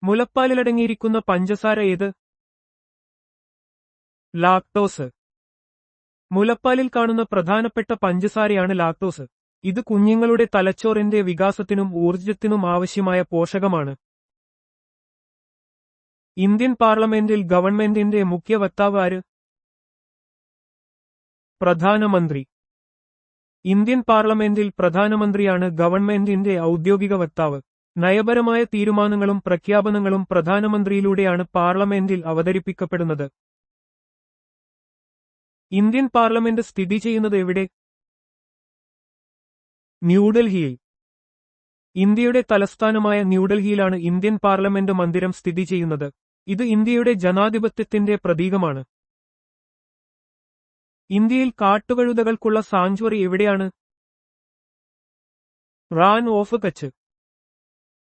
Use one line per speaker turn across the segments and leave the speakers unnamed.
മുലപ്പാലിലടങ്ങിയിരിക്കുന്ന പഞ്ചസാര ഏത്? ലാക്ടോസ്. മുലപ്പാലിൽ കാണുന്ന പ്രധാനപ്പെട്ട പഞ്ചസാരയാണ് ലാക്ടോസ്. ഇത് കുഞ്ഞുങ്ങളുടെ തലച്ചോറിന്റെ വികാസത്തിനും ഊർജ്ജത്തിനും ആവശ്യമായ പോഷകമാണ്. ഇന്ത്യൻ പാർലമെന്റിൽ ഗവൺമെന്റിന്റെ മുഖ്യ വക്താവ് ആര്? പ്രധാനമന്ത്രി. ഇന്ത്യൻ പാർലമെന്റിൽ പ്രധാനമന്ത്രിയാണ് ഗവൺമെന്റിന്റെ ഔദ്യോഗിക വക്താവ്. നയപരമായ തീരുമാനങ്ങളും പ്രഖ്യാപനങ്ങളും പ്രധാനമന്ത്രിയിലൂടെയാണ് പാർലമെന്റിൽ അവതരിപ്പിക്കപ്പെടുന്നത്. ഇന്ത്യൻ പാർലമെന്റ് സ്ഥിതി ചെയ്യുന്നത് എവിടെ? ന്യൂഡൽഹിയിൽ. ഇന്ത്യയുടെ തലസ്ഥാനമായ ന്യൂഡൽഹിയിലാണ് ഇന്ത്യൻ പാർലമെന്റ് മന്ദിരം സ്ഥിതി ചെയ്യുന്നത്. ഇത് ഇന്ത്യയുടെ ജനാധിപത്യത്തിന്റെ പ്രതീകമാണ്. ഇന്ത്യയിൽ കാട്ടുകഴുതകൾക്കുള്ള സാങ്ച്വറി എവിടെയാണ്? റാൻ ഓഫ് കച്ച്.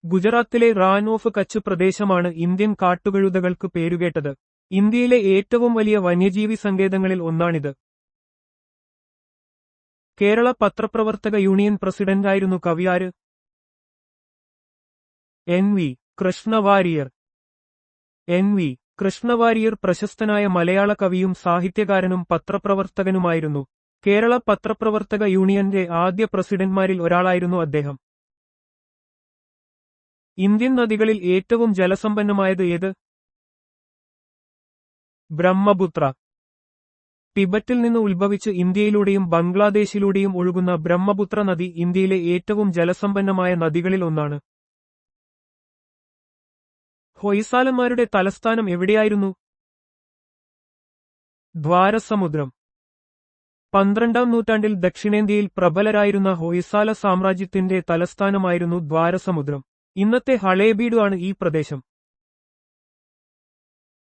ഗുജറാത്തിലെ റാൻ ഓഫ് കച്ച് പ്രദേശമാണ് ഇന്ത്യൻ കാട്ടുകഴുതകൾക്ക് പേരുകേട്ടത്. ഇന്ത്യയിലെ ഏറ്റവും വലിയ വന്യജീവി സങ്കേതങ്ങളിൽ ഒന്നാണിത്. കേരള പത്രപ്രവർത്തക യൂണിയൻ പ്രസിഡന്റായിരുന്നു കവിയാര്? എൻ.വി. കൃഷ്ണവാര്യർ. എൻ.വി. കൃഷ്ണവാര്യർ പ്രശസ്തനായ മലയാള കവിയും സാഹിത്യകാരനും പത്രപ്രവർത്തകനുമായിരുന്നു. കേരള പത്രപ്രവർത്തക യൂണിയന്റെ ആദ്യ പ്രസിഡന്റ്മാരിൽ ഒരാളായിരുന്നു അദ്ദേഹം. ഇന്ത്യൻ നദികളിൽ ഏറ്റവും ജലസമ്പന്നമായത് ഏത്? ബ്രഹ്മപുത്ര. ടിബറ്റിൽ നിന്ന് ഉത്ഭവിച്ച് ഇന്ത്യയിലൂടെയും ബംഗ്ലാദേശിലൂടെയും ഒഴുകുന്ന ബ്രഹ്മപുത്ര നദി ഇന്ത്യയിലെ ഏറ്റവും ജലസമ്പന്നമായ നദികളിൽ ഒന്നാണ്. ഹൊയ്സാലന്മാരുടെ തലസ്ഥാനം എവിടെയായിരുന്നു? ദ്വാരസമുദ്രം. 12ാം നൂറ്റാണ്ടിൽ ദക്ഷിണേന്ത്യയിൽ പ്രബലരായിരുന്ന ഹൊയ്സാല സാമ്രാജ്യത്തിന്റെ തലസ്ഥാനമായിരുന്നു ദ്വാരസമുദ്രം. ഇന്നത്തെ ഹളേബീഡു ആണ് ഈ പ്രദേശം.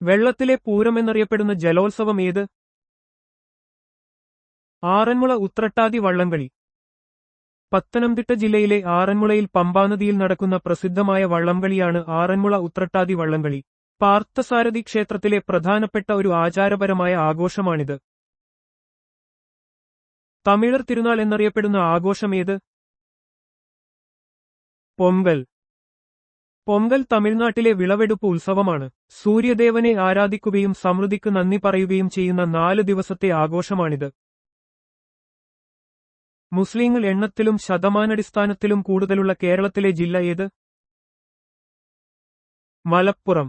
വെള്ളത്തിലെ പൂരം എന്നറിയപ്പെടുന്ന ജലോത്സവം ഏത്? ആറന്മുള ഉത്രട്ടാതി വള്ളംകളി. പത്തനംതിട്ട ജില്ലയിലെ ആറന്മുളയിൽ പമ്പാനദിയിൽ നടക്കുന്ന പ്രസിദ്ധമായ വള്ളംകളിയാണ് ആറന്മുള ഉത്രട്ടാതി വള്ളംകളി. പാർത്ഥസാരഥി ക്ഷേത്രത്തിലെ പ്രധാനപ്പെട്ട ഒരു ആചാരപരമായ ആഘോഷമാണിത്. തമിഴർ തിരുനാൾ എന്നറിയപ്പെടുന്ന ആഘോഷം ഏത്? പൊങ്കൽ. പൊങ്കൽ തമിഴ്നാട്ടിലെ വിളവെടുപ്പ് ഉത്സവമാണ്. സൂര്യദേവനെ ആരാധിക്കുകയും സമൃദ്ധിക്ക് നന്ദി പറയുകയും ചെയ്യുന്ന 4 ദിവസത്തെ ആഘോഷമാണിത്. മുസ്ലിങ്ങൾ എണ്ണത്തിലും ശതമാനടിസ്ഥാനത്തിലും കൂടുതലുള്ള കേരളത്തിലെ ജില്ല ഏത്? മലപ്പുറം.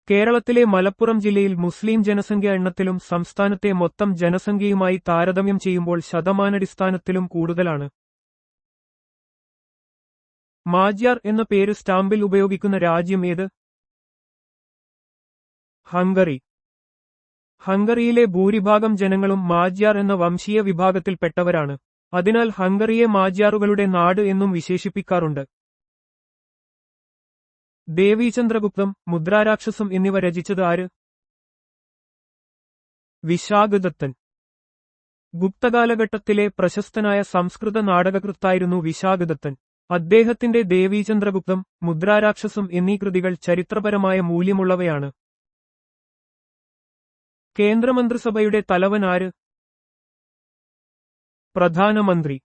കേരളത്തിലെ മലപ്പുറം ജില്ലയിൽ മുസ്ലിം ജനസംഖ്യ എണ്ണത്തിലും സംസ്ഥാനത്തെ മൊത്തം ജനസംഖ്യയുമായി താരതമ്യം ചെയ്യുമ്പോൾ ശതമാനടിസ്ഥാനത്തിലും കൂടുതലാണ്. മാജ്യാർ എന്ന പേര് സ്റ്റാമ്പിൽ ഉപയോഗിക്കുന്ന രാജ്യം ഏത്? ഹംഗറി. ഹംഗറിയിലെ ഭൂരിഭാഗം ജനങ്ങളും മാജ്യാർ എന്ന വംശീയ വിഭാഗത്തിൽപ്പെട്ടവരാണ്. അതിനാൽ ഹംഗറിയെ മാജ്യാറുകളുടെ നാട് എന്നും വിശേഷിപ്പിക്കാറുണ്ട്. ദേവീചന്ദ്രഗുപ്തം, മുദ്രാരാക്ഷസം എന്നിവ രചിച്ചത് ആര്? വിശാഖദത്തൻ. ഗുപ്തകാലഘട്ടത്തിലെ പ്രശസ്തനായ സംസ്കൃത നാടകകൃത്തായിരുന്നു വിശാഖദത്തൻ. അദ്ദേഹത്തിന്റെ ദേവീചന്ദ്രഗുപ്തം, മുദ്രാരാക്ഷസം എന്നീ കൃതികൾ ചരിത്രപരമായ മൂല്യമുള്ളവയാണ്. കേന്ദ്രമന്ത്രിസഭയുടെ തലവൻ ആര്? പ്രധാനമന്ത്രി.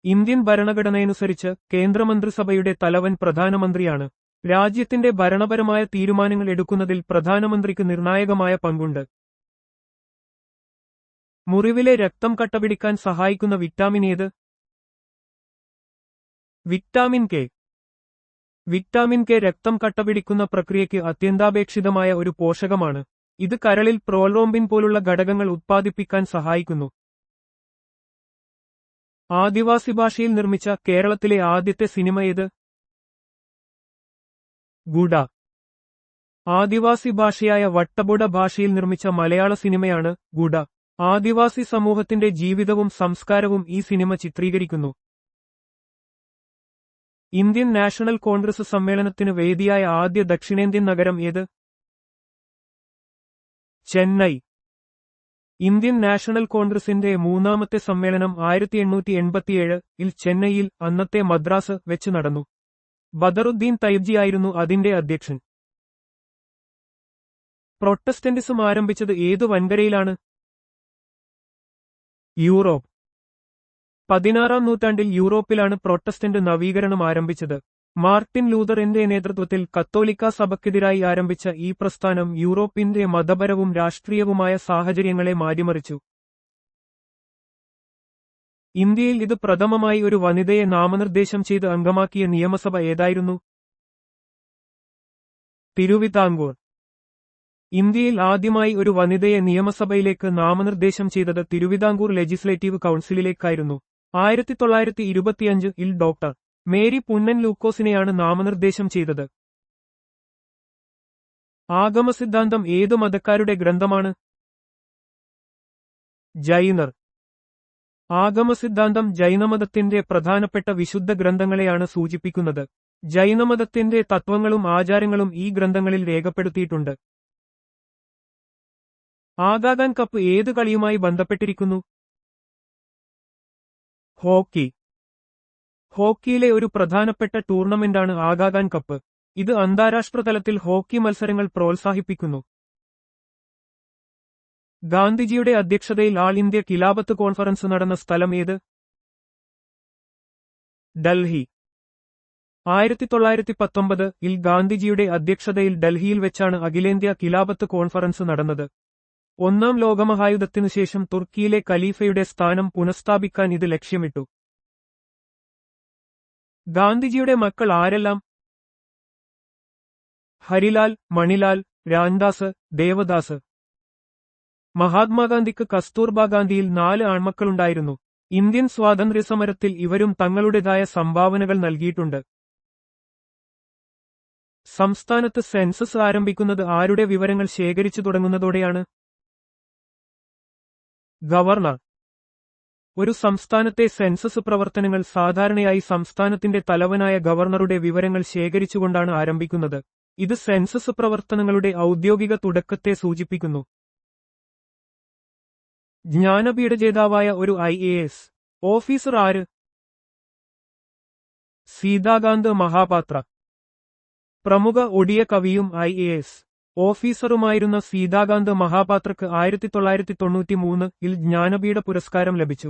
ഇന്ത്യൻ ഭരണഘടനയനുസരിച്ച് കേന്ദ്രമന്ത്രിസഭയുടെ തലവൻ പ്രധാനമന്ത്രിയാണ്. രാജ്യത്തിന്റെ ഭരണപരമായ തീരുമാനങ്ങൾ എടുക്കുന്നതിൽ പ്രധാനമന്ത്രിക്ക് നിർണായകമായ പങ്കുണ്ട്. മുറിവിലെ രക്തം കട്ടപിടിക്കാൻ സഹായിക്കുന്ന വിറ്റാമിൻ ഏത്? Vitamin K. വിറ്റാമിൻ കെ രക്തം കട്ടപിടിക്കുന്ന പ്രക്രിയയ്ക്ക് അത്യന്താപേക്ഷിതമായ ഒരു പോഷകമാണ്. ഇത് കരളിൽ പ്രോത്രോംബിൻ പോലുള്ള ഘടകങ്ങൾ ഉത്പാദിപ്പിക്കാൻ സഹായിക്കുന്നു. ആദിവാസി ഭാഷയിൽ നിർമ്മിച്ച കേരളത്തിലെ ആദ്യത്തെ സിനിമ ഏത്? ഗുഡ. ആദിവാസി ഭാഷയായ വട്ടബുഡ ഭാഷയിൽ നിർമ്മിച്ച മലയാള സിനിമയാണ് ഗുഡ. ആദിവാസി സമൂഹത്തിന്റെ ജീവിതവും സംസ്കാരവും ഈ സിനിമ ചിത്രീകരിക്കുന്നു. ഇന്ത്യൻ നാഷണൽ കോൺഗ്രസ് സമ്മേളനത്തിന് വേദിയായ ആദ്യ ദക്ഷിണേന്ത്യൻ നഗരം ഏത്? ചെന്നൈ. ഇന്ത്യൻ നാഷണൽ കോൺഗ്രസിന്റെ 3ാമത്തെ സമ്മേളനം 1887-ൽ ചെന്നൈയിൽ, അന്നത്തെ മദ്രാസ് വെച്ച് നടന്നു. ബദറുദ്ദീൻ തൈബ്ജി ആയിരുന്നു അതിന്റെ അധ്യക്ഷൻ. പ്രൊട്ടസ്റ്റന്റിസം ആരംഭിച്ചത് ഏതു വൻകരയിലാണ്? യൂറോപ്പ്. 16ാം നൂറ്റാണ്ടിൽ യൂറോപ്പിലാണ് പ്രൊട്ടസ്റ്റന്റ് നവീകരണം ആരംഭിച്ചത്. മാർട്ടിൻ ലൂതറിന്റെ നേതൃത്വത്തിൽ കത്തോലിക്കാ സഭയ്ക്കെതിരായി ആരംഭിച്ച ഈ പ്രസ്ഥാനം യൂറോപ്പിന്റെ മതപരവും രാഷ്ട്രീയവുമായ സാഹചര്യങ്ങളെ മാറ്റിമറിച്ചു. ഇന്ത്യയിൽ ഇത് പ്രഥമമായി ഒരു വനിതയെ നാമനിർദ്ദേശം ചെയ്ത് അംഗമാക്കിയ നിയമസഭ ഏതായിരുന്നു? തിരുവിതാംകൂർ. ഇന്ത്യയിൽ ആദ്യമായി ഒരു വനിതയെ നിയമസഭയിലേക്ക് നാമനിർദ്ദേശം ചെയ്തത് തിരുവിതാംകൂർ ലെജിസ്ലേറ്റീവ് കൗൺസിലിലേക്കായിരുന്നു. 1925-ൽ ഡോക്ടർ മേരി പുന്നൻ ലൂക്കോസിനെയാണ് നാമനിർദ്ദേശം ചെയ്തത്. ആഗമസിദ്ധാന്തം ഏതു മതക്കാരുടെ ഗ്രന്ഥമാണ്? ജൈനർ. ആഗമസിദ്ധാന്തം ജൈനമതത്തിന്റെ പ്രധാനപ്പെട്ട വിശുദ്ധ ഗ്രന്ഥങ്ങളെയാണ് സൂചിപ്പിക്കുന്നത്. ജൈനമതത്തിന്റെ തത്വങ്ങളും ആചാരങ്ങളും ഈ ഗ്രന്ഥങ്ങളിൽ രേഖപ്പെടുത്തിയിട്ടുണ്ട്. ആഗാഖാൻ കപ്പ് ഏത് കളിയുമായി ബന്ധപ്പെട്ടിരിക്കുന്നു? ഹോക്കി. ഹോക്കിയിലെ ഒരു പ്രധാനപ്പെട്ട ടൂർണമെന്റാണ് ആഗാഖാൻ കപ്പ്. ഇത് അന്താരാഷ്ട്ര തലത്തിൽ ഹോക്കി മത്സരങ്ങൾ പ്രോത്സാഹിപ്പിക്കുന്നു. ഗാന്ധിജിയുടെ അധ്യക്ഷതയിൽ ആൾ ഇന്ത്യ ഖിലാഫത്ത് കോൺഫറൻസ് നടന്ന സ്ഥലം ഏത്? ഡൽഹി. 1919-ൽ ഗാന്ധിജിയുടെ അധ്യക്ഷതയിൽ ഡൽഹിയിൽ വെച്ചാണ് അഖിലേന്ത്യാ ഖിലാഫത്ത് കോൺഫറൻസ് നടന്നത്. ഒന്നാം ലോകമഹായുദ്ധത്തിനുശേഷം തുർക്കിയിലെ ഖലീഫയുടെ സ്ഥാനം പുനഃസ്ഥാപിക്കാൻ ഇത് ലക്ഷ്യമിട്ടു. ഗാന്ധിജിയുടെ മക്കൾ ആരെല്ലാം? ഹരിലാൽ, മണിലാൽ, രാംദാസ്, ദേവദാസ്. മഹാത്മാഗാന്ധിക്ക് കസ്തൂർബ ഗാന്ധിയിൽ 4 ആൺമക്കളുണ്ടായിരുന്നു. ഇന്ത്യൻ സ്വാതന്ത്ര്യസമരത്തിൽ ഇവരും തങ്ങളുടേതായ സംഭാവനകൾ നൽകിയിട്ടുണ്ട്. സംസ്ഥാനത്ത് സെൻസസ് ആരംഭിക്കുന്നത് ആരുടെ വിവരങ്ങൾ ശേഖരിച്ചു തുടങ്ങുന്നതോടെയാണ്? ഗവർണർ. ഒരു സംസ്ഥാനത്തെ സെൻസസ് പ്രവർത്തനങ്ങൾ സാധാരണയായി സംസ്ഥാനത്തിന്റെ തലവനായ ഗവർണറുടെ വിവരങ്ങൾ ശേഖരിച്ചുകൊണ്ടാണ് ആരംഭിക്കുന്നത്. ഇത് സെൻസസ് പ്രവർത്തനങ്ങളുടെ ഔദ്യോഗിക തുടക്കത്തെ സൂചിപ്പിക്കുന്നു. ജ്ഞാനപീഠ ജേതാവായ ഒരു IAS ഓഫീസർ ആര്? സീതാകാന്ത് മഹാപാത്ര. പ്രമുഖ ഒഡിയ കവിയും IAS ഓഫീസറുമായിരുന്ന സീതാകാന്ത് മഹാപാത്രക്ക് 1993-ൽ ജ്ഞാനപീഠ പുരസ്കാരം ലഭിച്ചു.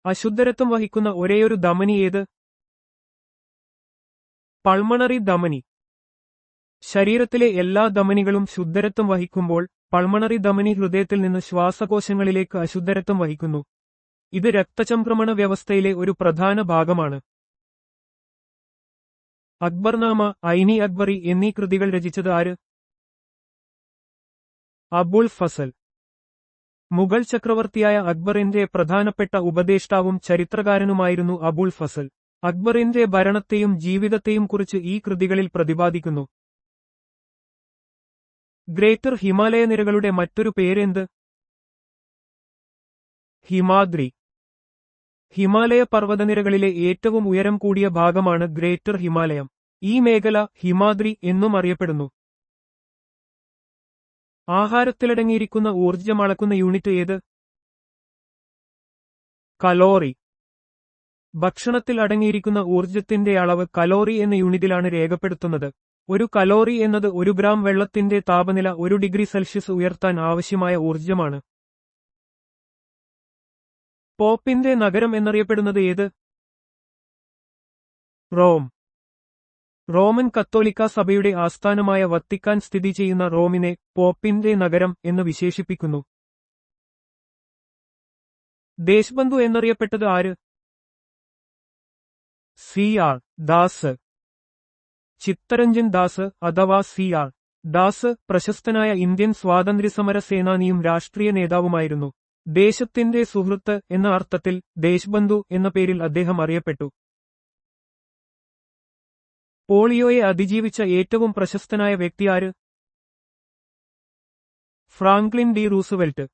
അശുദ്ധരത്വം വഹിക്കുന്ന ഒരേയൊരു ധമനി ഏത്? പൾമണറി ധമനി. ശരീരത്തിലെ എല്ലാ ധമനികളും ശുദ്ധരത്വം വഹിക്കുമ്പോൾ പൾമണറി ധമനി ഹൃദയത്തിൽ നിന്ന് ശ്വാസകോശങ്ങളിലേക്ക് അശുദ്ധരത്വം വഹിക്കുന്നു. ഇത് രക്തചംക്രമണ വ്യവസ്ഥയിലെ ഒരു പ്രധാന ഭാഗമാണ്. അക്ബർനാമ, ഐനി അക്ബറി എന്നീ കൃതികൾ രചിച്ചത് ആര്? അബുൾ ഫസൽ. മുഗൾ ചക്രവർത്തിയായ അക്ബറിന്റെ പ്രധാനപ്പെട്ട ഉപദേഷ്ടാവും ചരിത്രകാരനുമായിരുന്നു അബുൾ ഫസൽ. അക്ബറിന്റെ ഭരണത്തെയും ജീവിതത്തെയും കുറിച്ച് ഈ കൃതികളിൽ പ്രതിപാദിക്കുന്നു. ഗ്രേറ്റർ ഹിമാലയ നിരകളുടെ മറ്റൊരു പേരെന്ത്? ഹിമാദ്രി. ഹിമാലയ പർവ്വതനിരകളിലെ ഏറ്റവും ഉയരം കൂടിയ ഭാഗമാണ് ഗ്രേറ്റർ ഹിമാലയം. ഈ മേഖല ഹിമാദ്രി എന്നും അറിയപ്പെടുന്നു. ആഹാരത്തിലടങ്ങിയിരിക്കുന്ന ഊർജ്ജം അളക്കുന്ന യൂണിറ്റ് ഏത്? കലോറി. ഭക്ഷണത്തിൽ അടങ്ങിയിരിക്കുന്ന ഊർജ്ജത്തിന്റെ അളവ് കലോറി എന്ന യൂണിറ്റിലാണ് രേഖപ്പെടുത്തുന്നത്. ഒരു കലോറി എന്നത് 1 ഗ്രാം വെള്ളത്തിന്റെ താപനില 1 ഡിഗ്രി സെൽഷ്യസ് ഉയർത്താൻ ആവശ്യമായ ഊർജ്ജമാണ്. പോപ്പിന്റെ നഗരം എന്നറിയപ്പെടുന്നത് ഏത്? റോം. റോമൻ കത്തോലിക്കാ സഭയുടെ ആസ്ഥാനമായ വത്തിക്കാൻ സ്ഥിതി ചെയ്യുന്ന റോമിനെ പോപ്പിന്റെ നഗരം എന്ന് വിശേഷിപ്പിക്കുന്നു. ദേശബന്ധു എന്നറിയപ്പെട്ടത് ആര്? CR ദാസ്. ചിത്തരഞ്ജൻ ദാസ് അഥവാ CR ദാസ് പ്രശസ്തനായ ഇന്ത്യൻ സ്വാതന്ത്ര്യസമര സേനാനിയും രാഷ്ട്രീയ നേതാവുമായിരുന്നു. ദേശത്തിന്റെ സുഹൃത്ത് എന്ന അർത്ഥത്തിൽ ദേശബന്ധു എന്ന പേരിൽ അദ്ദേഹം അറിയപ്പെട്ടു. പോളിയോയെ അതിജീവിച്ച ഏറ്റവും പ്രശസ്തനായ വ്യക്തി ആര്? Franklin D Roosevelt.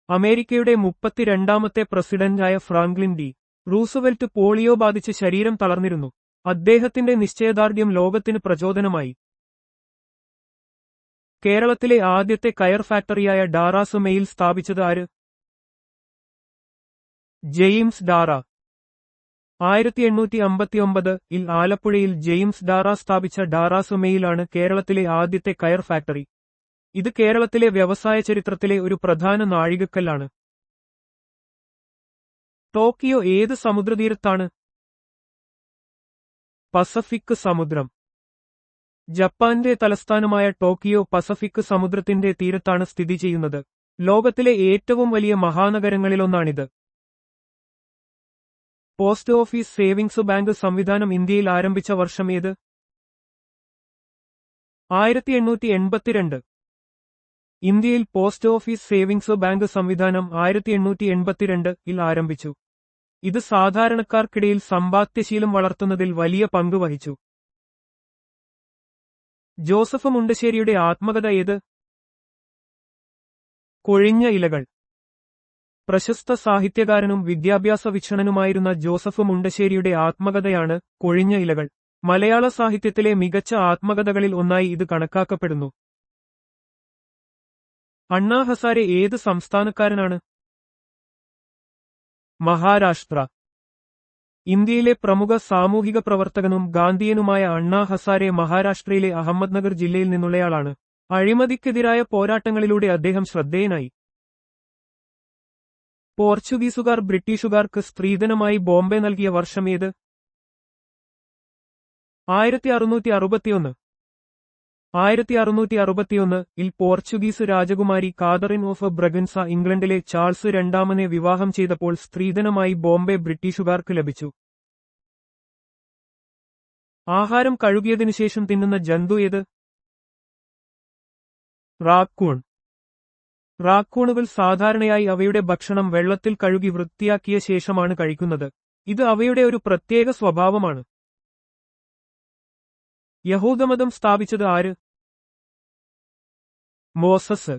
അമേരിക്കയുടെ 32ാമത്തെ പ്രസിഡന്റായ ഫ്രാങ്ക്ലിൻ ഡി റൂസ്വെൽറ്റ് പോളിയോ ബാധിച്ച് ശരീരം തളർന്നിരുന്നു. അദ്ദേഹത്തിന്റെ നിശ്ചയദാർഢ്യം ലോകത്തിന് പ്രചോദനമായി. കേരളത്തിലെ ആദ്യത്തെ കയർ ഫാക്ടറിയായ ഡാറാസ് മെയിൽ സ്ഥാപിച്ചത് ആര്? ജെയിംസ് ഡാറ. 1859-ൽ ആലപ്പുഴയിൽ ജെയിംസ് ഡാറ സ്ഥാപിച്ച ഡാറാസ് മെയിലാണ് കേരളത്തിലെ ആദ്യത്തെ കയർ ഫാക്ടറി. ഇത് കേരളത്തിലെ വ്യവസായ ചരിത്രത്തിലെ ഒരു പ്രധാന നാഴികക്കല്ലാണ്. ടോക്കിയോ ഏത് സമുദ്രതീരത്താണ്? പസഫിക് സമുദ്രം. ജപ്പാന്റെ തലസ്ഥാനമായ ടോക്കിയോ പസഫിക് സമുദ്രത്തിന്റെ തീരത്താണ് സ്ഥിതി ചെയ്യുന്നത്. ലോകത്തിലെ ഏറ്റവും വലിയ മഹാനഗരങ്ങളിലൊന്നാണിത്. പോസ്റ്റ് ഓഫീസ് സേവിങ്സ് ബാങ്ക് സംവിധാനം ഇന്ത്യയിൽ ആരംഭിച്ച വർഷം ഏത്? 1882. ഇന്ത്യയിൽ പോസ്റ്റ് ഓഫീസ് സേവിങ്സ് ബാങ്ക് സംവിധാനം 1882-ൽ ആരംഭിച്ചു. ഇത് സാധാരണക്കാർക്കിടയിൽ സമ്പാദ്യശീലം വളർത്തുന്നതിൽ വലിയ പങ്ക് വഹിച്ചു. ജോസഫ് മുണ്ടശ്ശേരിയുടെ ആത്മകഥ ഏത്? കൊഴിഞ്ഞ ഇലകൾ. പ്രശസ്ത സാഹിത്യകാരനും വിദ്യാഭ്യാസ വീക്ഷണനുമായിരുന്ന ജോസഫ് മുണ്ടശ്ശേരിയുടെ ആത്മകഥയാണ് കൊഴിഞ്ഞ ഇലകൾ. മലയാള സാഹിത്യത്തിലെ മികച്ച ആത്മകഥകളിൽ ഒന്നായി ഇത് കണക്കാക്കപ്പെടുന്നു. അണ്ണാ ഹസാരെ ഏത് സംസ്ഥാനക്കാരനാണ്? മഹാരാഷ്ട്ര. ഇന്ത്യയിലെ പ്രമുഖ സാമൂഹിക പ്രവർത്തകനും ഗാന്ധിയനുമായ അണ്ണാ ഹസാരെ മഹാരാഷ്ട്രയിലെ അഹമ്മദ്നഗർ ജില്ലയിൽ നിന്നുള്ളയാളാണ്. അഴിമതിക്കെതിരായ പോരാട്ടങ്ങളിലൂടെ അദ്ദേഹം ശ്രദ്ധേയനായി. പോർച്ചുഗീസുകാർ ബ്രിട്ടീഷുകാർക്ക് സ്ത്രീധനമായി ബോംബെ നൽകിയ വർഷം ഏത്? 1661. 1661-ൽ പോർച്ചുഗീസ് രാജകുമാരി കാതറിൻ ഓഫ് ബ്രഗൻസ ഇംഗ്ലണ്ടിലെ ചാൾസ് രണ്ടാമനെ വിവാഹം ചെയ്തപ്പോൾ സ്ത്രീധനമായി ബോംബെ ബ്രിട്ടീഷുകാർക്ക് ലഭിച്ചു. ആഹാരം കഴുകിയതിനുശേഷം തിന്നുന്ന ജന്തു ഏത്? റാക്കൂൺ. റാക്കൂണുകൾ സാധാരണയായി അവയുടെ ഭക്ഷണം വെള്ളത്തിൽ കഴുകി വൃത്തിയാക്കിയ ശേഷമാണ് കഴിക്കുന്നത്. ഇത് അവയുടെ ഒരു പ്രത്യേക സ്വഭാവമാണ്. യഹൂദമതം സ്ഥാപിച്ചത് ആര്? മോസസ്.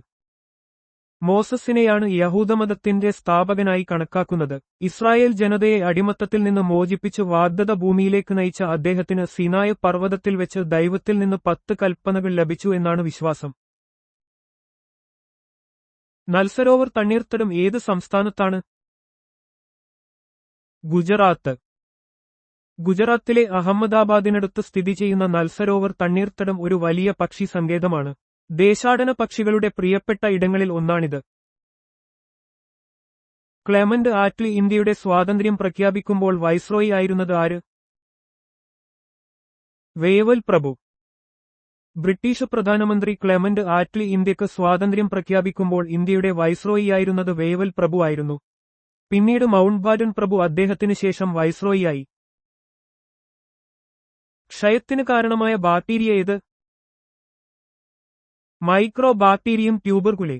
മോസസിനെയാണ് യഹൂദമതത്തിന്റെ സ്ഥാപകനായി കണക്കാക്കുന്നത്. ഇസ്രായേൽ ജനതയെ അടിമത്തത്തിൽ നിന്ന് മോചിപ്പിച്ച് വാഗ്ദത്ത ഭൂമിയിലേക്ക് നയിച്ച അദ്ദേഹത്തിന് സിനായ് പർവ്വതത്തിൽ വെച്ച് ദൈവത്തിൽ നിന്ന് 10 കൽപ്പനകൾ ലഭിച്ചു എന്നാണ് വിശ്വാസം. നൽസരോവർ തണ്ണീർത്തടം ഏത് സംസ്ഥാനത്താണ്? ഗുജറാത്ത്. ഗുജറാത്തിലെ അഹമ്മദാബാദിനടുത്ത് സ്ഥിതി ചെയ്യുന്ന നൽസരോവർ തണ്ണീർത്തടം ഒരു വലിയ പക്ഷി സങ്കേതമാണ്. ദേശാടന പക്ഷികളുടെ പ്രിയപ്പെട്ട ഇടങ്ങളിൽ ഒന്നാണിത്. ക്ലെമന്റ് ആറ്റ്ലി ഇന്ത്യയുടെ സ്വാതന്ത്ര്യം പ്രഖ്യാപിക്കുമ്പോൾ വൈസ്രോയി ആയിരുന്നത് ആര്? വേവൽ പ്രഭു. ബ്രിട്ടീഷ് പ്രധാനമന്ത്രി ക്ലെമന്റ് ആറ്റ്ലി ഇന്ത്യക്ക് സ്വാതന്ത്ര്യം പ്രഖ്യാപിക്കുമ്പോൾ ഇന്ത്യയുടെ വൈസ്രോയിയായിരുന്നത് വേവൽ പ്രഭു ആയിരുന്നു. പിന്നീട് മൗണ്ട് ബാറ്റൺ പ്രഭു അദ്ദേഹത്തിന് ശേഷം വൈസ്രോയിയായി. ക്ഷയത്തിന് കാരണമായ ബാക്ടീരിയ ഏത്? Micro bacterium tuberculae.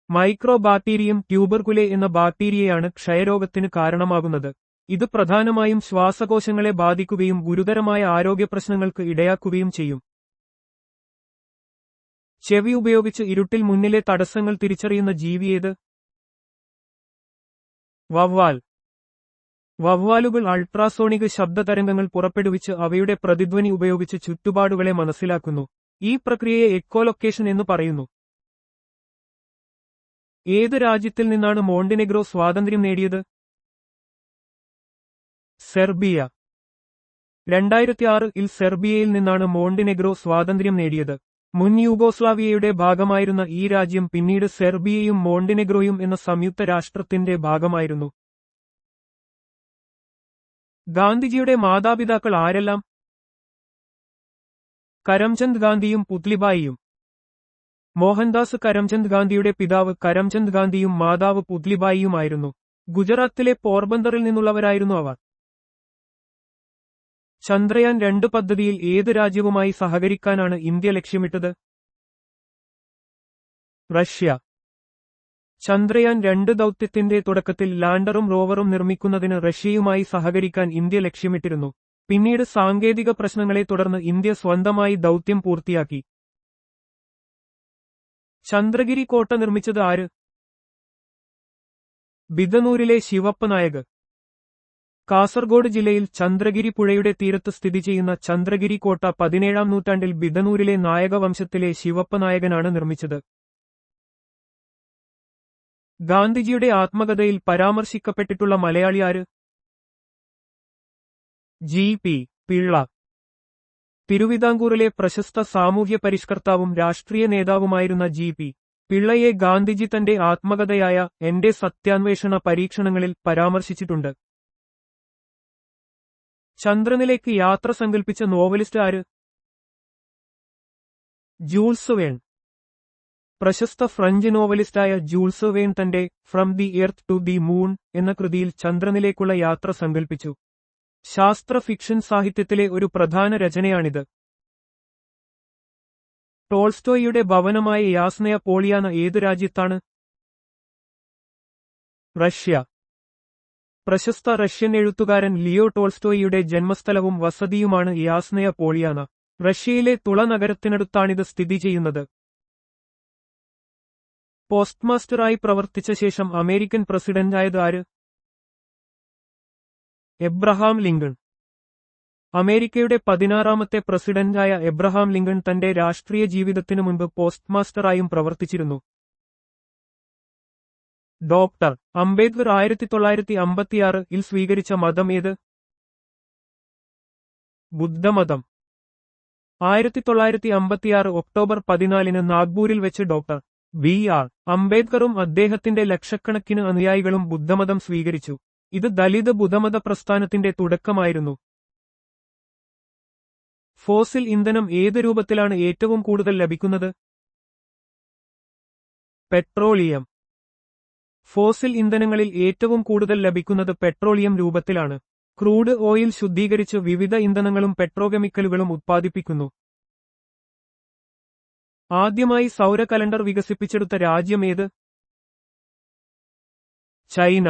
Micro bacterium tuberculae എന്ന ബാക്ടീരിയയാണ് ക്ഷയരോഗത്തിന് കാരണമാകുന്നത്. ഇത് പ്രധാനമായും ശ്വാസകോശങ്ങളെ ബാധിക്കുകയും ഗുരുതരമായ ആരോഗ്യപ്രശ്നങ്ങൾക്ക് ഇടയാക്കുകയും ചെയ്യും. ചെവി ഉപയോഗിച്ച് ഇരുട്ടിൽ മുന്നിലെ തടസ്സങ്ങൾ തിരിച്ചറിയുന്ന ജീവിയേത്? വവ്വാൽ. വവ്വാലുകൾ അൾട്രാസോണിക് ശബ്ദതരംഗങ്ങൾ പുറപ്പെടുവിച്ച് അവയുടെ പ്രതിധ്വനി ഉപയോഗിച്ച് ചുറ്റുപാടുകളെ മനസ്സിലാക്കുന്നു. ഈ പ്രക്രിയയെ എക്കോലൊക്കേഷൻ എന്ന് പറയുന്നു. ഏത് രാജ്യത്തിൽ നിന്നാണ് മോണ്ടിനെഗ്രോ സ്വാതന്ത്ര്യം നേടിയത്? സെർബിയ. 2006-ൽ സെർബിയയിൽ നിന്നാണ് മോണ്ടിനെഗ്രോ സ്വാതന്ത്ര്യം നേടിയത്. മുൻ യൂഗോസ്ലാവിയയുടെ ഭാഗമായിരുന്ന ഈ രാജ്യം പിന്നീട് സെർബിയയും മോണ്ടിനെഗ്രോയും എന്ന സംയുക്ത രാഷ്ട്രത്തിന്റെ ഭാഗമായിരുന്നു. ഗാന്ധിജിയുടെ മാതാപിതാക്കൾ ആരെല്ലാം? കരംചന്ദ് ഗാന്ധിയും പുത്ലിബായിയും. മോഹൻദാസ് കരംചന്ദ് ഗാന്ധിയുടെ പിതാവ് കരംചന്ദ് ഗാന്ധിയും മാതാവ് പുത്ലിബായിയുമായിരുന്നു. ഗുജറാത്തിലെ പോർബന്തറിൽ നിന്നുള്ളവരായിരുന്നു അവർ. ചന്ദ്രയാൻ 2 പദ്ധതിയിൽ ഏത് രാജ്യവുമായി സഹകരിക്കാനാണ് ഇന്ത്യ ലക്ഷ്യമിട്ടത്? റഷ്യ. ചന്ദ്രയാൻ 2 ദൗത്യത്തിന്റെ തുടക്കത്തിൽ ലാൻഡറും റോവറും നിർമ്മിക്കുന്നതിന് റഷ്യയുമായി സഹകരിക്കാൻ ഇന്ത്യ ലക്ഷ്യമിട്ടിരുന്നു. പിന്നീട് സാങ്കേതിക പ്രശ്നങ്ങളെ തുടർന്ന് ഇന്ത്യ സ്വന്തമായി ദൗത്യം പൂർത്തിയാക്കി. ചന്ദ്രഗിരി കോട്ട നിർമ്മിച്ചത് ആര്? ബിദനൂരിലെ ശിവപ്പ നായക്. കാസർഗോഡ് ജില്ലയിൽ ചന്ദ്രഗിരി പുഴയുടെ തീരത്ത് സ്ഥിതി ചെയ്യുന്ന ചന്ദ്രഗിരി കോട്ട 17-ാം നൂറ്റാണ്ടിൽ ബിദനൂരിലെ നായക വംശത്തിലെ ശിവപ്പ നായകനാണ് നിർമ്മിച്ചത്. ഗാന്ധിജിയുടെ ആത്മകഥയിൽ പരാമർശിക്കപ്പെട്ടിട്ടുള്ള മലയാളി ആര്? ജി.പി. പിള്ള. തിരുവിതാംകൂറിലെ പ്രശസ്ത സാമൂഹ്യ പരിഷ്കർത്താവും രാഷ്ട്രീയ നേതാവുമായിരുന്ന ജി.പി. പിള്ളയെ ഗാന്ധിജി തന്റെ ആത്മകഥയായ എന്റെ സത്യാന്വേഷണ പരീക്ഷണങ്ങളിൽ പരാമർശിച്ചിട്ടുണ്ട്. ചന്ദ്രനിലേക്ക് യാത്ര സങ്കൽപ്പിച്ച നോവലിസ്റ്റ് ആര്? ജൂൾസ് വേൺ. പ്രശസ്ത ഫ്രഞ്ച് നോവലിസ്റ്റായ ജൂൾസ് വേൺ തന്റെ from the earth to the moon എന്ന കൃതിയിൽ ചന്ദ്രനിലേക്കുള്ള യാത്ര സങ്കൽപ്പിച്ചു. ശാസ്ത്ര ഫിക്ഷൻ സാഹിത്യത്തിലെ ഒരു പ്രധാന രചനയാണിത്. ടോൾസ്റ്റോയിയുടെ ഭവനമായ യാസ്നയ പോളിയാന ഏതു രാജ്യത്താണ്? റഷ്യ. പ്രശസ്ത റഷ്യൻ എഴുത്തുകാരൻ ലിയോ ടോൾസ്റ്റോയിയുടെ ജന്മസ്ഥലവും വസതിയുമാണ് യാസ്നയ പോളിയാന. റഷ്യയിലെ തുള നഗരത്തിനടുത്താണിത് സ്ഥിതി ചെയ്യുന്നത്. പോസ്റ്റ്മാസ്റ്ററായി പ്രവർത്തിച്ച ശേഷം അമേരിക്കൻ പ്രസിഡന്റായത് ആര്? Abraham Lincoln. അമേരിക്കയുടെ 16ാമത്തെ പ്രസിഡന്റായ എബ്രഹാം ലിങ്കൺ തന്റെ രാഷ്ട്രീയ ജീവിതത്തിനു മുൻപ് പോസ്റ്റ്മാസ്റ്ററായും പ്രവർത്തിച്ചിരുന്നു. ഡോക്ടർ അംബേദ്കർ 1956-ൽ സ്വീകരിച്ച മതം ഏത്? ബുദ്ധമതം. 1956 ഒക്ടോബർ 14 നാഗ്പൂരിൽ വെച്ച് ഡോക്ടർ ബി.ആർ. അംബേദ്കറും അദ്ദേഹത്തിന്റെ ലക്ഷക്കണക്കിന് അനുയായികളും ബുദ്ധമതം സ്വീകരിച്ചു. ഇത് ദലിത് ബുദ്ധമത പ്രസ്ഥാനത്തിന്റെ തുടക്കമായിരുന്നു. ഫോസിൽ ഇന്ധനം ഏത് രൂപത്തിലാണ് ഏറ്റവും കൂടുതൽ ലഭിക്കുന്നത്? പെട്രോളിയം. ഫോസിൽ ഇന്ധനങ്ങളിൽ ഏറ്റവും കൂടുതൽ ലഭിക്കുന്നത് പെട്രോളിയം രൂപത്തിലാണ്. ക്രൂഡ് ഓയിൽ ശുദ്ധീകരിച്ച് വിവിധ ഇന്ധനങ്ങളും പെട്രോകെമിക്കലുകളും ഉത്പാദിപ്പിക്കുന്നു. ആദ്യമായി സൗര കലണ്ടർ വികസിപ്പിച്ചെടുത്ത രാജ്യം ഏത്? ചൈന.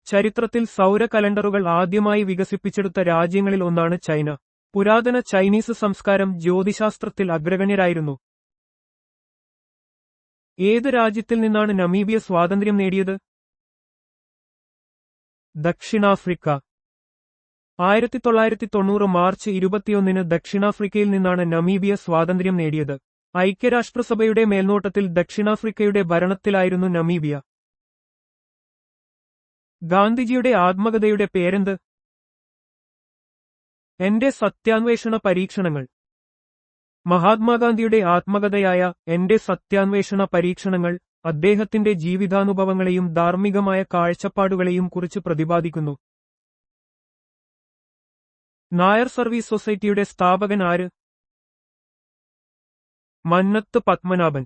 ചരിത്രത്തിൽ സൗര കലണ്ടറുകൾ ആദ്യമായി വികസിപ്പിച്ചെടുത്ത രാജ്യങ്ങളിൽ ഒന്നാണ് ചൈന. പുരാതന ചൈനീസ് സംസ്കാരം ജ്യോതിശാസ്ത്രത്തിൽ അഗ്രഗണ്യരായിരുന്നു. ഏത് രാജ്യത്തിൽ നിന്നാണ് നമീബിയ സ്വാതന്ത്ര്യം നേടിയത്? ദക്ഷിണാഫ്രിക്ക. 1990 മാർച്ച് 21 ദക്ഷിണാഫ്രിക്കയിൽ നിന്നാണ് നമീബിയ സ്വാതന്ത്ര്യം നേടിയത്. ഐക്യരാഷ്ട്രസഭയുടെ മേൽനോട്ടത്തിൽ ദക്ഷിണാഫ്രിക്കയുടെ ഭരണത്തിലായിരുന്നു നമീബിയ. ഗാന്ധിജിയുടെ ആത്മകഥയുടെ പേരെന്ത്? എന്റെ സത്യാന്വേഷണ പരീക്ഷണങ്ങൾ. മഹാത്മാഗാന്ധിയുടെ ആത്മകഥയായ എന്റെ സത്യാന്വേഷണ പരീക്ഷണങ്ങൾ അദ്ദേഹത്തിന്റെ ജീവിതാനുഭവങ്ങളെയും ധാർമ്മികമായ കാഴ്ചപ്പാടുകളെയും കുറിച്ച് പ്രതിപാദിക്കുന്നു. നായർ സർവീസ് സൊസൈറ്റിയുടെ സ്ഥാപകൻ ആര്? മന്നത്ത് പത്മനാഭൻ.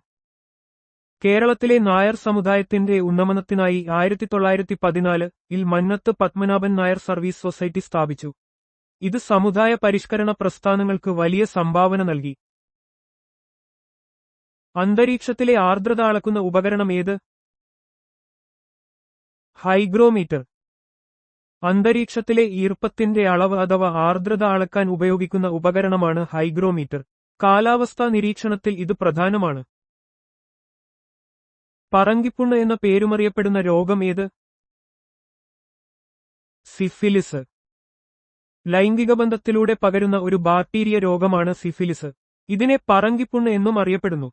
കേരളത്തിലെ നായർ സമുദായത്തിന്റെ ഉന്നമനത്തിനായി 1914-ൽ മന്നത്ത് പത്മനാഭൻ നായർ സർവീസ് സൊസൈറ്റി സ്ഥാപിച്ചു. ഇത് സമുദായ പരിഷ്കരണ പ്രസ്ഥാനങ്ങൾക്ക് വലിയ സംഭാവന നൽകി. അന്തരീക്ഷത്തിലെ ആർദ്രത അളക്കുന്ന ഉപകരണം ഏത്? ഹൈഗ്രോമീറ്റർ. അന്തരീക്ഷത്തിലെ ഈർപ്പത്തിന്റെ അളവ് അഥവാ ആർദ്രത അളക്കാൻ ഉപയോഗിക്കുന്ന ഉപകരണമാണ് ഹൈഗ്രോമീറ്റർ. കാലാവസ്ഥാ നിരീക്ഷണത്തിൽ ഇത് പ്രധാനമാണ്. പറങ്കിപ്പുണ്ണ് എന്ന പേരുമറിയപ്പെടുന്ന രോഗം ഏത്? സിഫിലിസ്. ലൈംഗിക ബന്ധത്തിലൂടെ പകരുന്ന ഒരു ബാക്ടീരിയ രോഗമാണ് സിഫിലിസ്. ഇതിനെ പറങ്കിപ്പുണ്ണ് എന്നും അറിയപ്പെടുന്നു.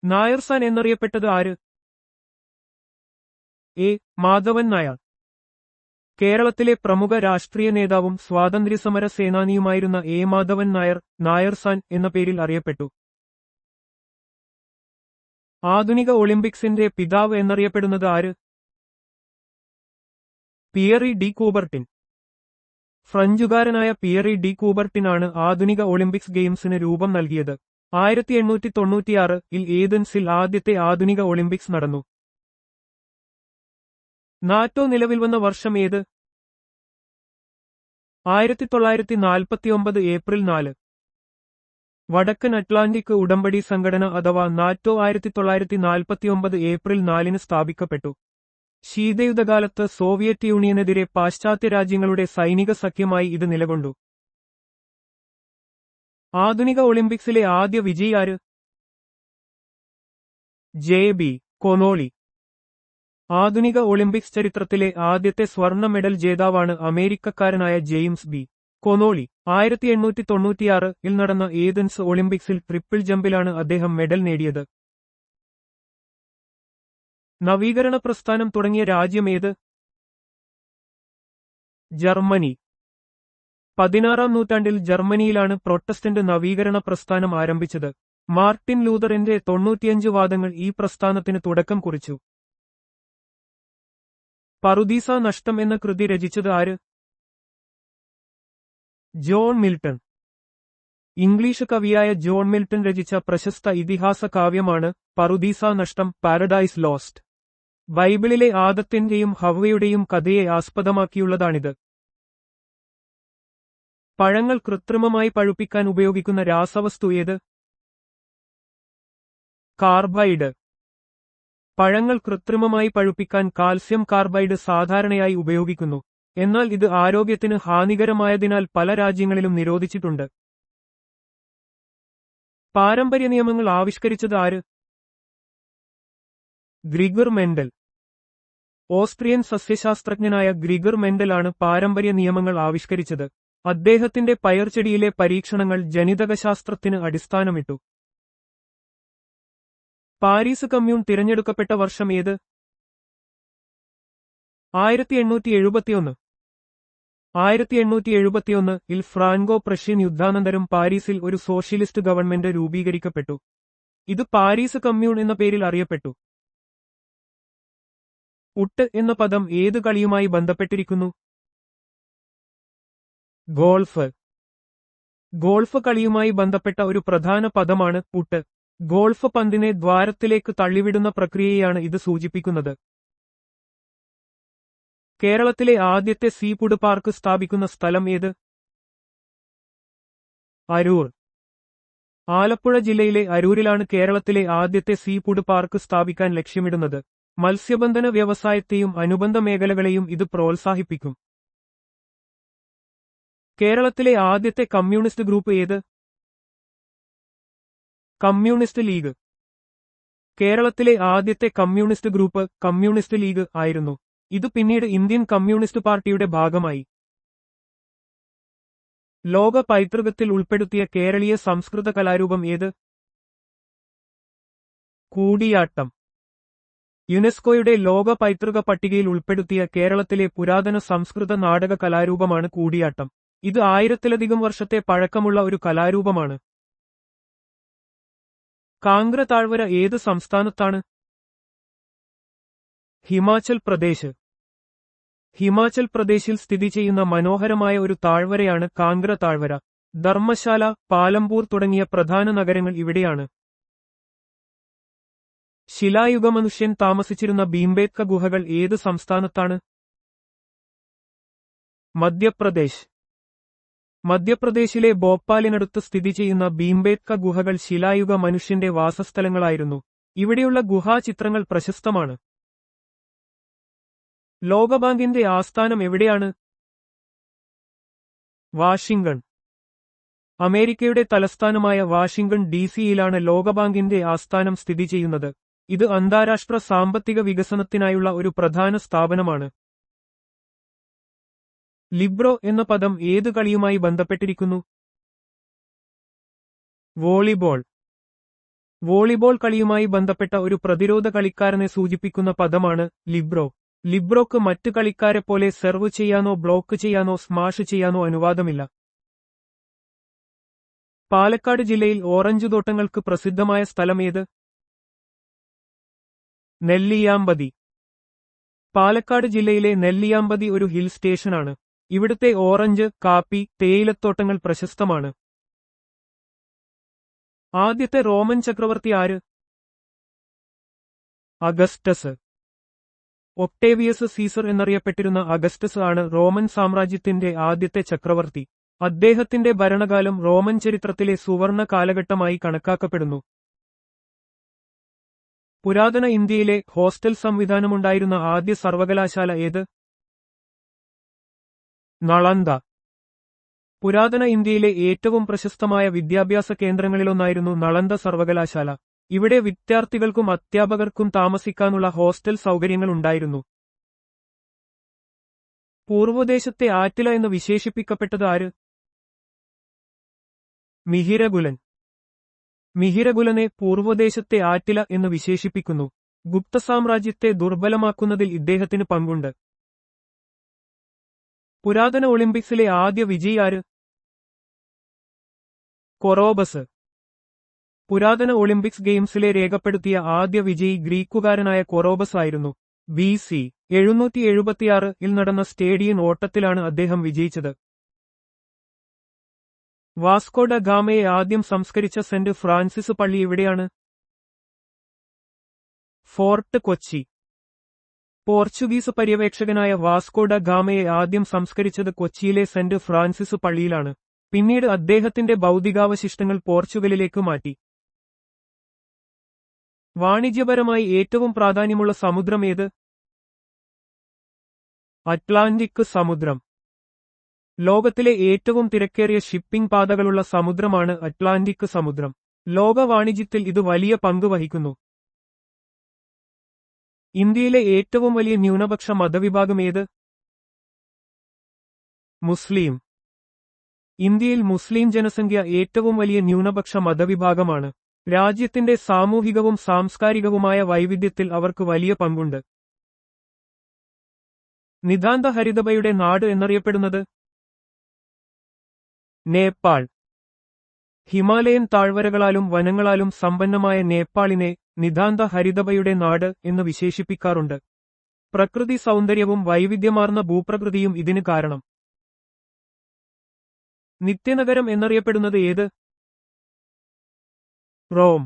നായർസാൻ എന്നറിയപ്പെട്ടത് ആര്? എ. മാധവൻ നായർ. കേരളത്തിലെ പ്രമുഖ രാഷ്ട്രീയ നേതാവും സ്വാതന്ത്ര്യസമര സേനാനിയുമായിരുന്ന എ. മാധവൻ നായർ നായർസാൻ എന്ന പേരിൽ അറിയപ്പെട്ടു. ആധുനിക ഒളിമ്പിക്സിന്റെ പിതാവ് എന്നറിയപ്പെടുന്നത് ആര്? Pierre de Coubertin. ഫ്രഞ്ചുകാരനായ പിയറി ഡി കൂബർട്ടിനാണ് ആധുനിക ഒളിമ്പിക്സ് ഗെയിംസിന് രൂപം നൽകിയത്. 1896-ൽ ഏതൻസിൽ ആദ്യത്തെ ആധുനിക ഒളിമ്പിക്സ് നടന്നു. നാറ്റോ നിലവിൽ വന്ന വർഷം ഏത്? 1949 ഏപ്രിൽ 4. വടക്കൻ അറ്റ്ലാന്റിക് ഉടമ്പടി സംഘടന അഥവാ നാറ്റോ 1949 ഏപ്രിൽ 4 സ്ഥാപിക്കപ്പെട്ടു. ശീതയുദ്ധകാലത്ത് സോവിയറ്റ് യൂണിയനെതിരെ പാശ്ചാത്യ രാജ്യങ്ങളുടെ സൈനിക സഖ്യമായി ഇത് നിലകൊണ്ടു. ആധുനിക ഒളിമ്പിക്സിലെ ആദ്യ വിജയി ആര്? ജെ.ബി. കൊനോളി. ആധുനിക ഒളിമ്പിക്സ് ചരിത്രത്തിലെ ആദ്യത്തെ സ്വർണ്ണ മെഡൽ ജേതാവാണ് അമേരിക്കക്കാരനായ ജെയിംസ് ബി. കൊനോളി. 1896-ൽ നടന്ന ഏതൻസ് ഒളിമ്പിക്സിൽ ട്രിപ്പിൾ ജമ്പിലാണ് അദ്ദേഹം മെഡൽ നേടിയത്. നവീകരണ പ്രസ്ഥാനം തുടങ്ങിയ രാജ്യം ഏത്? ജർമ്മനി. 16-ാം നൂറ്റാണ്ടിൽ ജർമ്മനിയിലാണ് പ്രൊട്ടസ്റ്റന്റ് നവീകരണ പ്രസ്ഥാനം ആരംഭിച്ചത്. മാർട്ടിൻ ലൂതറിന്റെ 95 വാദങ്ങൾ ഈ പ്രസ്ഥാനത്തിന് തുടക്കം കുറിച്ചു. പറുദീസ നഷ്ടം എന്ന കൃതി രചിച്ചത് ആര്? John Milton. ഇംഗ്ലീഷ് കവിയായ ജോൺ മിൽട്ടൺ രചിച്ച പ്രശസ്ത ഇതിഹാസ കാവ്യമാണ് പറുദീസ നഷ്ടം, പാരഡൈസ് ലോസ്റ്റ്. ബൈബിളിലെ ആദത്തിന്റെയും ഹവ്വയുടെയും കഥയെ ആസ്പദമാക്കിയുള്ളതാണിത്. പഴങ്ങൾ കൃത്രിമമായി പഴുപ്പിക്കാൻ ഉപയോഗിക്കുന്ന രാസവസ്തു ഏത്? കാർബൈഡ്. പഴങ്ങൾ കൃത്രിമമായി പഴുപ്പിക്കാൻ കാൽസ്യം കാർബൈഡ് സാധാരണയായി ഉപയോഗിക്കുന്നു. എന്നാൽ ഇത് ആരോഗ്യത്തിന് ഹാനികരമായതിനാൽ പല രാജ്യങ്ങളിലും നിരോധിച്ചിട്ടുണ്ട്. പാരമ്പര്യ നിയമങ്ങൾ ആവിഷ്കരിച്ചത് ആര്? Gregor Mendel. ഓസ്ട്രിയൻ സസ്യശാസ്ത്രജ്ഞനായ ഗ്രിഗർ മെൻഡലാണ് പാരമ്പര്യ നിയമങ്ങൾ ആവിഷ്കരിച്ചത്. അദ്ദേഹത്തിന്റെ പയർചെടിയിലെ പരീക്ഷണങ്ങൾ ജനിതകശാസ്ത്രത്തിന് അടിസ്ഥാനമിട്ടു. പാരീസ് കമ്മ്യൂൺ തിരഞ്ഞെടുക്കപ്പെട്ട വർഷം ഏത്? 1871. 1871-ൽ ഫ്രാങ്കോ പ്രഷ്യൻ യുദ്ധാനന്തരം പാരീസിൽ ഒരു സോഷ്യലിസ്റ്റ് ഗവൺമെന്റ് രൂപീകരിക്കപ്പെട്ടു. ഇത് പാരീസ് കമ്മ്യൂൺ എന്ന പേരിൽ അറിയപ്പെട്ടു. ഉട്ട് എന്ന പദം ഏത് കളിയുമായി ബന്ധപ്പെട്ടിരിക്കുന്നു? ഗോൾഫ്. ഗോൾഫ് കളിയുമായി ബന്ധപ്പെട്ട ഒരു പ്രധാന പദമാണ് പുട്ട്. ഗോൾഫ് പന്തിനെ ദ്വാരത്തിലേക്ക് തള്ളിവിടുന്ന പ്രക്രിയയാണ് ഇത് സൂചിപ്പിക്കുന്നത്. കേരളത്തിലെ ആദ്യത്തെ സീ ഫുഡ് പാർക്ക് സ്ഥാപിക്കുന്ന സ്ഥലം ഏത്? അരൂർ. ആലപ്പുഴ ജില്ലയിലെ അരൂരിലാണ് കേരളത്തിലെ ആദ്യത്തെ സീ ഫുഡ് പാർക്ക് സ്ഥാപിക്കാൻ ലക്ഷ്യമിടുന്നത്. മത്സ്യബന്ധന വ്യവസായത്തെയും അനുബന്ധ മേഖലകളെയും ഇത് പ്രോത്സാഹിപ്പിക്കും. കേരളത്തിലെ ആദ്യത്തെ കമ്മ്യൂണിസ്റ്റ് ഗ്രൂപ്പ് ഏത്? Communist league. കേരളത്തിലെ ആദ്യത്തെ കമ്മ്യൂണിസ്റ്റ് ഗ്രൂപ്പ് കമ്മ്യൂണിസ്റ്റ് ലീഗ് ആയിരുന്നു. ഇത് പിന്നീട് ഇന്ത്യൻ കമ്മ്യൂണിസ്റ്റ് പാർട്ടിയുടെ ഭാഗമായി. ലോക പൈതൃകത്തിൽ ഉൾപ്പെടുത്തിയ കേരളീയ സംസ്കൃത കലാരൂപം ഏത്? കൂടിയാട്ടം. യുനെസ്കോയുടെ ലോക പൈതൃക പട്ടികയിൽ ഉൾപ്പെടുത്തിയ കേരളത്തിലെ പുരാതന സംസ്കൃത നാടക കലാരൂപമാണ് കൂടിയാട്ടം. ഇത് 1000-ലധികം വർഷത്തെ പഴക്കമുള്ള ഒരു കലാരൂപമാണ്. കാംഗ്ര താഴ്വര ഏത് സംസ്ഥാനത്താണ്? ഹിമാചൽ പ്രദേശ്. ഹിമാചൽ പ്രദേശിൽ സ്ഥിതി ചെയ്യുന്ന മനോഹരമായ ഒരു താഴ്വരയാണ് കാംഗ്ര താഴ്വര. ധർമ്മശാല, പാലംപൂർ തുടങ്ങിയ പ്രധാന നഗരങ്ങൾ ഇവിടെയാണ്. ശിലായുഗ മനുഷ്യൻ താമസിച്ചിരുന്ന ഭീംബേത്ക ഗുഹകൾ ഏത് സംസ്ഥാനത്താണ്? മധ്യപ്രദേശ്. മധ്യപ്രദേശിലെ ഭോപ്പാലിനടുത്ത് സ്ഥിതി ചെയ്യുന്ന ഭീംബേത്ക ഗുഹകൾ ശിലായുഗ മനുഷ്യന്റെ വാസസ്ഥലങ്ങളായിരുന്നു. ഇവിടെയുള്ള ഗുഹാചിത്രങ്ങൾ പ്രശസ്തമാണ്. ലോകബാങ്കിന്റെ ആസ്ഥാനം എവിടെയാണ്? വാഷിംഗ്ടൺ. അമേരിക്കയുടെ തലസ്ഥാനമായ വാഷിംഗ്ടൺ DC-യിലാണ് ലോകബാങ്കിന്റെ ആസ്ഥാനം സ്ഥിതി ചെയ്യുന്നത്. ഇത് അന്താരാഷ്ട്ര സാമ്പത്തിക വികസനത്തിനായുള്ള ഒരു പ്രധാന സ്ഥാപനമാണ്. ലിബ്രോ എന്ന പദം ഏത് കളിയുമായി ബന്ധപ്പെട്ടിരിക്കുന്നു? വോളിബോൾ. വോളിബോൾ കളിയുമായി ബന്ധപ്പെട്ട ഒരു പ്രതിരോധ കളിക്കാരനെ സൂചിപ്പിക്കുന്ന പദമാണ് ലിബ്രോ. ലിബ്രോക്ക് മറ്റ് കളിക്കാരെപ്പോലെ സെർവ് ചെയ്യാനോ ബ്ലോക്ക് ചെയ്യാനോ സ്മാഷ് ചെയ്യാനോ അനുവാദമില്ല. പാലക്കാട് ജില്ലയിൽ ഓറഞ്ച് തോട്ടങ്ങൾക്ക് പ്രസിദ്ധമായ സ്ഥലം ഏത്? നെല്ലിയാമ്പതി. പാലക്കാട് ജില്ലയിലെ നെല്ലിയാമ്പതി ഒരു ഹിൽ സ്റ്റേഷനാണ്. ഇവിടുത്തെ ഓറഞ്ച്, കാപ്പി, തേയിലത്തോട്ടങ്ങൾ പ്രശസ്തമാണ്. ആദ്യത്തെ റോമൻ ചക്രവർത്തി ആര്? അഗസ്റ്റസ്. ഒക്ടേവിയസ് സീസർ എന്നറിയപ്പെട്ടിരുന്ന അഗസ്റ്റസ് ആണ് റോമൻ സാമ്രാജ്യത്തിന്റെ ആദ്യത്തെ ചക്രവർത്തി. അദ്ദേഹത്തിന്റെ ഭരണകാലം റോമൻ ചരിത്രത്തിലെ സുവർണ കാലഘട്ടമായി കണക്കാക്കപ്പെടുന്നു. പുരാതന ഇന്ത്യയിലെ ഹോസ്റ്റൽ സംവിധാനമുണ്ടായിരുന്ന ആദ്യ സർവകലാശാല ഏത്? നളന്ദ. പുരാതന ഇന്ത്യയിലെ ഏറ്റവും പ്രശസ്തമായ വിദ്യാഭ്യാസ കേന്ദ്രങ്ങളിലൊന്നായിരുന്നു നളന്ദ സർവകലാശാല. ഇവിടെ വിദ്യാർത്ഥികൾക്കും അധ്യാപകർക്കും താമസിക്കാനുള്ള ഹോസ്റ്റൽ സൗകര്യങ്ങൾ ഉണ്ടായിരുന്നു. പൂർവദേശത്തെ ആറ്റില എന്ന് വിശേഷിപ്പിക്കപ്പെട്ടത് ആര്? മിഹിരകുലൻ. മിഹിരകുലനെ പൂർവദേശത്തെ ആറ്റില എന്ന് വിശേഷിപ്പിക്കുന്നു. ഗുപ്തസാമ്രാജ്യത്തെ ദുർബലമാക്കുന്നതിൽ ഇദ്ദേഹത്തിന് പങ്കുണ്ട്. പുരാതന ഒളിമ്പിക്സിലെ ആദ്യ വിജയി ആര്? കൊറോബസ്. പുരാതന ഒളിമ്പിക്സ് ഗെയിംസിലെ രേഖപ്പെടുത്തിയ ആദ്യ വിജയി ഗ്രീക്കുകാരനായ കൊറോബസ് ആയിരുന്നു. BC 776 നടന്ന സ്റ്റേഡിയൻ ഓട്ടത്തിലാണ് അദ്ദേഹം വിജയിച്ചത്. വാസ്കോ ഡ ഗാമയെ ആദ്യം സംസ്കരിച്ച സെന്റ് ഫ്രാൻസിസ് പള്ളി എവിടെയാണ്? ഫോർട്ട് കൊച്ചി. പോർച്ചുഗീസ് പര്യവേക്ഷകനായ വാസ്കോ ഡ ഗാമയെ ആദ്യം സംസ്കരിച്ചത് കൊച്ചിയിലെ സെന്റ് ഫ്രാൻസിസ് പള്ളിയിലാണ്. പിന്നീട് അദ്ദേഹത്തിന്റെ ഭൗതികാവശിഷ്ടങ്ങൾ പോർച്ചുഗലിലേക്ക് മാറ്റി. വാണിജ്യപരമായി ഏറ്റവും പ്രാധാന്യമുള്ള സമുദ്രം ഏത്? അറ്റ്ലാന്റിക് സമുദ്രം. ലോകത്തിലെ ഏറ്റവും തിരക്കേറിയ ഷിപ്പിംഗ് പാതകളുള്ള സമുദ്രമാണ് അറ്റ്ലാന്റിക് സമുദ്രം. ലോക വാണിജ്യത്തിൽ ഇത് വലിയ പങ്ക് വഹിക്കുന്നു. ഇന്ത്യയിലെ ഏറ്റവും വലിയ ന്യൂനപക്ഷ മതവിഭാഗം ഏത്? മുസ്ലിം. ഇന്ത്യയിൽ മുസ്ലിം ജനസംഖ്യ ഏറ്റവും വലിയ ന്യൂനപക്ഷ മതവിഭാഗമാണ്. രാജ്യത്തിന്റെ സാമൂഹികവും സാംസ്കാരികവുമായ വൈവിധ്യത്തിൽ അവർക്ക് വലിയ പങ്കുണ്ട്. നിതാന്ത ഹരിതഭയുടെ നാട് എന്നറിയപ്പെടുന്നത്? നേപ്പാൾ. ഹിമാലയൻ താഴ്വരകളാലും വനങ്ങളാലും സമ്പന്നമായ നേപ്പാളിനെ നിതാന്ത ഹരിതഭയുടെ നാട് എന്ന് വിശേഷിപ്പിക്കാറുണ്ട്. പ്രകൃതി സൗന്ദര്യവും വൈവിധ്യമാർന്ന ഭൂപ്രകൃതിയും ഇതിന് കാരണം. നിത്യനഗരം എന്നറിയപ്പെടുന്നത് ഏത്? റോം.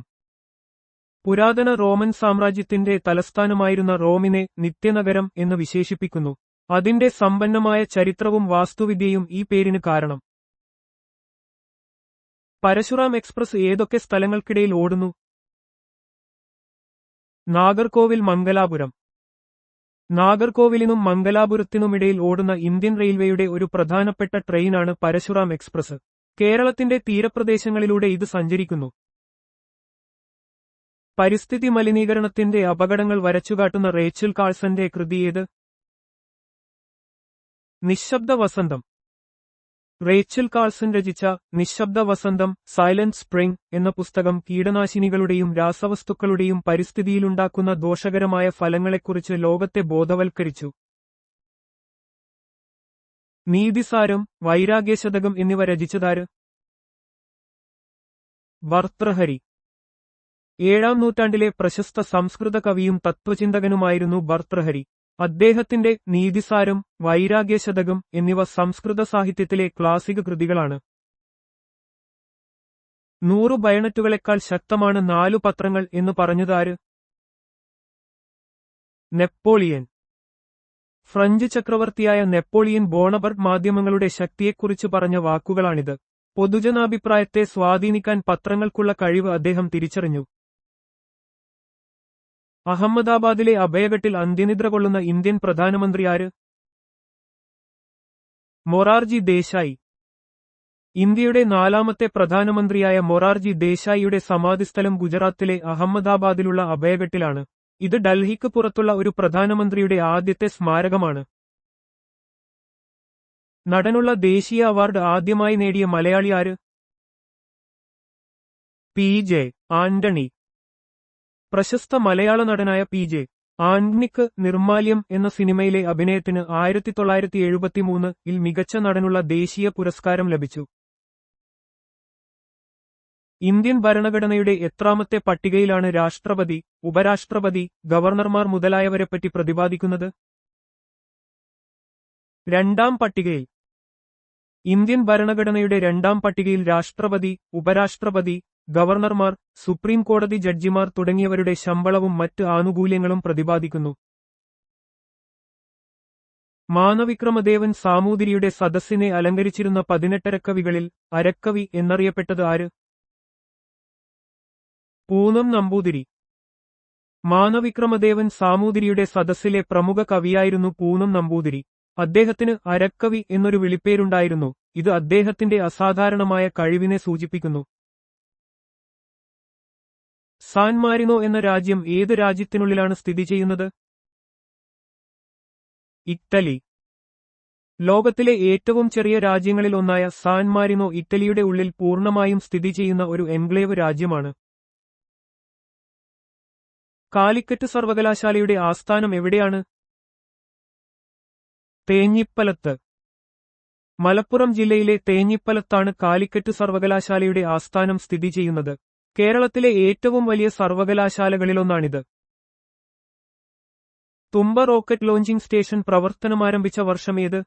പുരാതന റോമൻ സാമ്രാജ്യത്തിന്റെ തലസ്ഥാനമായിരുന്ന റോമിനെ നിത്യനഗരം എന്ന് വിശേഷിപ്പിക്കുന്നു. അതിന്റെ സമ്പന്നമായ ചരിത്രവും വാസ്തുവിദ്യയും ഈ പേരിന് കാരണം. പരശുറാം എക്സ്പ്രസ് ഏതൊക്കെ സ്ഥലങ്ങൾക്കിടയിൽ ഓടുന്നു? നാഗർകോവിൽ മംഗലാപുരം. നാഗർകോവിലിനും മംഗലാപുരത്തിനുമിടയിൽ ഓടുന്ന ഇന്ത്യൻ റെയിൽവേയുടെ ഒരു പ്രധാനപ്പെട്ട ട്രെയിനാണ് പരശുറാം എക്സ്പ്രസ്. കേരളത്തിന്റെ തീരപ്രദേശങ്ങളിലൂടെ ഇത് സഞ്ചരിക്കുന്നു. പരിസ്ഥിതി മലിനീകരണത്തിന്റെ അപകടങ്ങൾ വരച്ചുകാട്ടുന്ന റേച്ചൽ കാൾസന്റെ കൃതി ഏത്? നിശബ്ദ വസന്തം. റേച്ചൽ കാൾസൺ രചിച്ച നിശബ്ദ വസന്തം സൈലന്റ് സ്പ്രിംഗ് എന്ന പുസ്തകം കീടനാശിനികളുടെയും രാസവസ്തുക്കളുടെയും പരിസ്ഥിതിയിലുണ്ടാക്കുന്ന ദോഷകരമായ ഫലങ്ങളെക്കുറിച്ച് ലോകത്തെ ബോധവൽക്കരിച്ചു. നീതിസാരം, വൈരാഗ്യശതകം എന്നിവ രചിച്ചതാര്? ഭർതൃഹരി. 7-ാം നൂറ്റാണ്ടിലെ പ്രശസ്ത സംസ്കൃത കവിയും തത്വചിന്തകനുമായിരുന്നു ഭർതൃഹരി. അദ്ദേഹത്തിന്റെ നീതിസാരം, വൈരാഗ്യശതകം എന്നിവ സംസ്കൃത സാഹിത്യത്തിലെ ക്ലാസിക് കൃതികളാണ്. 100 ബയണറ്റുകളെക്കാൾ ശക്തമാണ് 4 പത്രങ്ങൾ എന്ന് പറഞ്ഞതാര്? നെപ്പോളിയൻ. ഫ്രഞ്ച് ചക്രവർത്തിയായ നെപ്പോളിയൻ ബോണപർട്ട് മാധ്യമങ്ങളുടെ ശക്തിയെക്കുറിച്ച് പറഞ്ഞ വാക്കുകളാണിത്. പൊതുജനാഭിപ്രായത്തെ സ്വാധീനിക്കാൻ പത്രങ്ങൾക്കുള്ള കഴിവ് അദ്ദേഹം തിരിച്ചറിഞ്ഞു. അഹമ്മദാബാദിലെ അഭയഘട്ടിൽ അന്ത്യനിദ്ര കൊള്ളുന്ന ഇന്ത്യൻ പ്രധാനമന്ത്രി ആര്? മൊറാർജി ദേശായി. ഇന്ത്യയുടെ 4ാമത്തെ പ്രധാനമന്ത്രിയായ മൊറാർജി ദേശായിയുടെ സമാധിസ്ഥലം ഗുജറാത്തിലെ അഹമ്മദാബാദിലുള്ള അഭയഘട്ടിലാണ്. ഇത് ഡൽഹിക്ക് പുറത്തുള്ള ഒരു പ്രധാനമന്ത്രിയുടെ ആദ്യത്തെ സ്മാരകമാണ്. നടനുള്ള ദേശീയ അവാർഡ് ആദ്യമായി നേടിയ മലയാളി ആര്? PJ ആന്റണി. പ്രശസ്ത മലയാള നടനായ PJ ആന്റണിക്ക് നിർമാല്യം എന്ന സിനിമയിലെ അഭിനയത്തിന് 1973 മികച്ച നടനുള്ള ദേശീയ പുരസ്കാരം ലഭിച്ചു. ഇന്ത്യൻ ഭരണഘടനയുടെ എത്രാമത്തെ പട്ടികയിലാണ് രാഷ്ട്രപതി, ഉപരാഷ്ട്രപതി, ഗവർണർമാർ മുതലായവരെപ്പറ്റി പ്രതിപാദിക്കുന്നത്? 2ാം പട്ടികയിൽ. ഇന്ത്യൻ ഭരണഘടനയുടെ 2ാം പട്ടികയിൽ രാഷ്ട്രപതി, ഉപരാഷ്ട്രപതി, ഗവർണർമാർ, സുപ്രീം കോടതി ജഡ്ജിമാർ തുടങ്ങിയവരുടെ ശമ്പളവും മറ്റ് ആനുകൂല്യങ്ങളും പ്രതിപാദിക്കുന്നു. മാനവിക്രമദേവൻ സാമൂതിരിയുടെ സദസ്സിനെ അലങ്കരിച്ചിരുന്ന 18 അരക്കവികളിൽ അരക്കവി എന്നറിയപ്പെട്ടത് ആര്? പൂനം നമ്പൂതിരി. മാനവിക്രമദേവൻ സാമൂതിരിയുടെ സദസ്സിലെ പ്രമുഖ കവിയായിരുന്നു പൂനം നമ്പൂതിരി. അദ്ദേഹത്തിന് അരക്കവി എന്നൊരു വിളിപ്പേരുണ്ടായിരുന്നു. ഇത് അദ്ദേഹത്തിന്റെ അസാധാരണമായ കഴിവിനെ സൂചിപ്പിക്കുന്നു. സാൻ മാരിനോ എന്ന രാജ്യം ഏത് രാജ്യത്തിനുള്ളിലാണ് സ്ഥിതി ചെയ്യുന്നത്? ഇറ്റലി. ലോകത്തിലെ ഏറ്റവും ചെറിയ രാജ്യങ്ങളിൽ ഒന്നായ സാൻ മാരിനോ ഇറ്റലിയുടെ ഉള്ളിൽ പൂർണ്ണമായും സ്ഥിതി ചെയ്യുന്ന ഒരു എൻക്ലേവ് രാജ്യമാണ്. കാലിക്കറ്റ് സർവകലാശാലയുടെ ആസ്ഥാനം എവിടെയാണ്? തേഞ്ഞിപ്പലത്ത്. മലപ്പുറം ജില്ലയിലെ തേഞ്ഞിപ്പലത്താണ് കാലിക്കറ്റ് സർവകലാശാലയുടെ ആസ്ഥാനം സ്ഥിതി ചെയ്യുന്നത്. കേരളത്തിലെ ഏറ്റവും വലിയ സർവകലാശാലകളിലൊന്നാണിത്. തുമ്പ റോക്കറ്റ് ലോഞ്ചിംഗ് സ്റ്റേഷൻ പ്രവർത്തനമാരംഭിച്ച വർഷമേത്?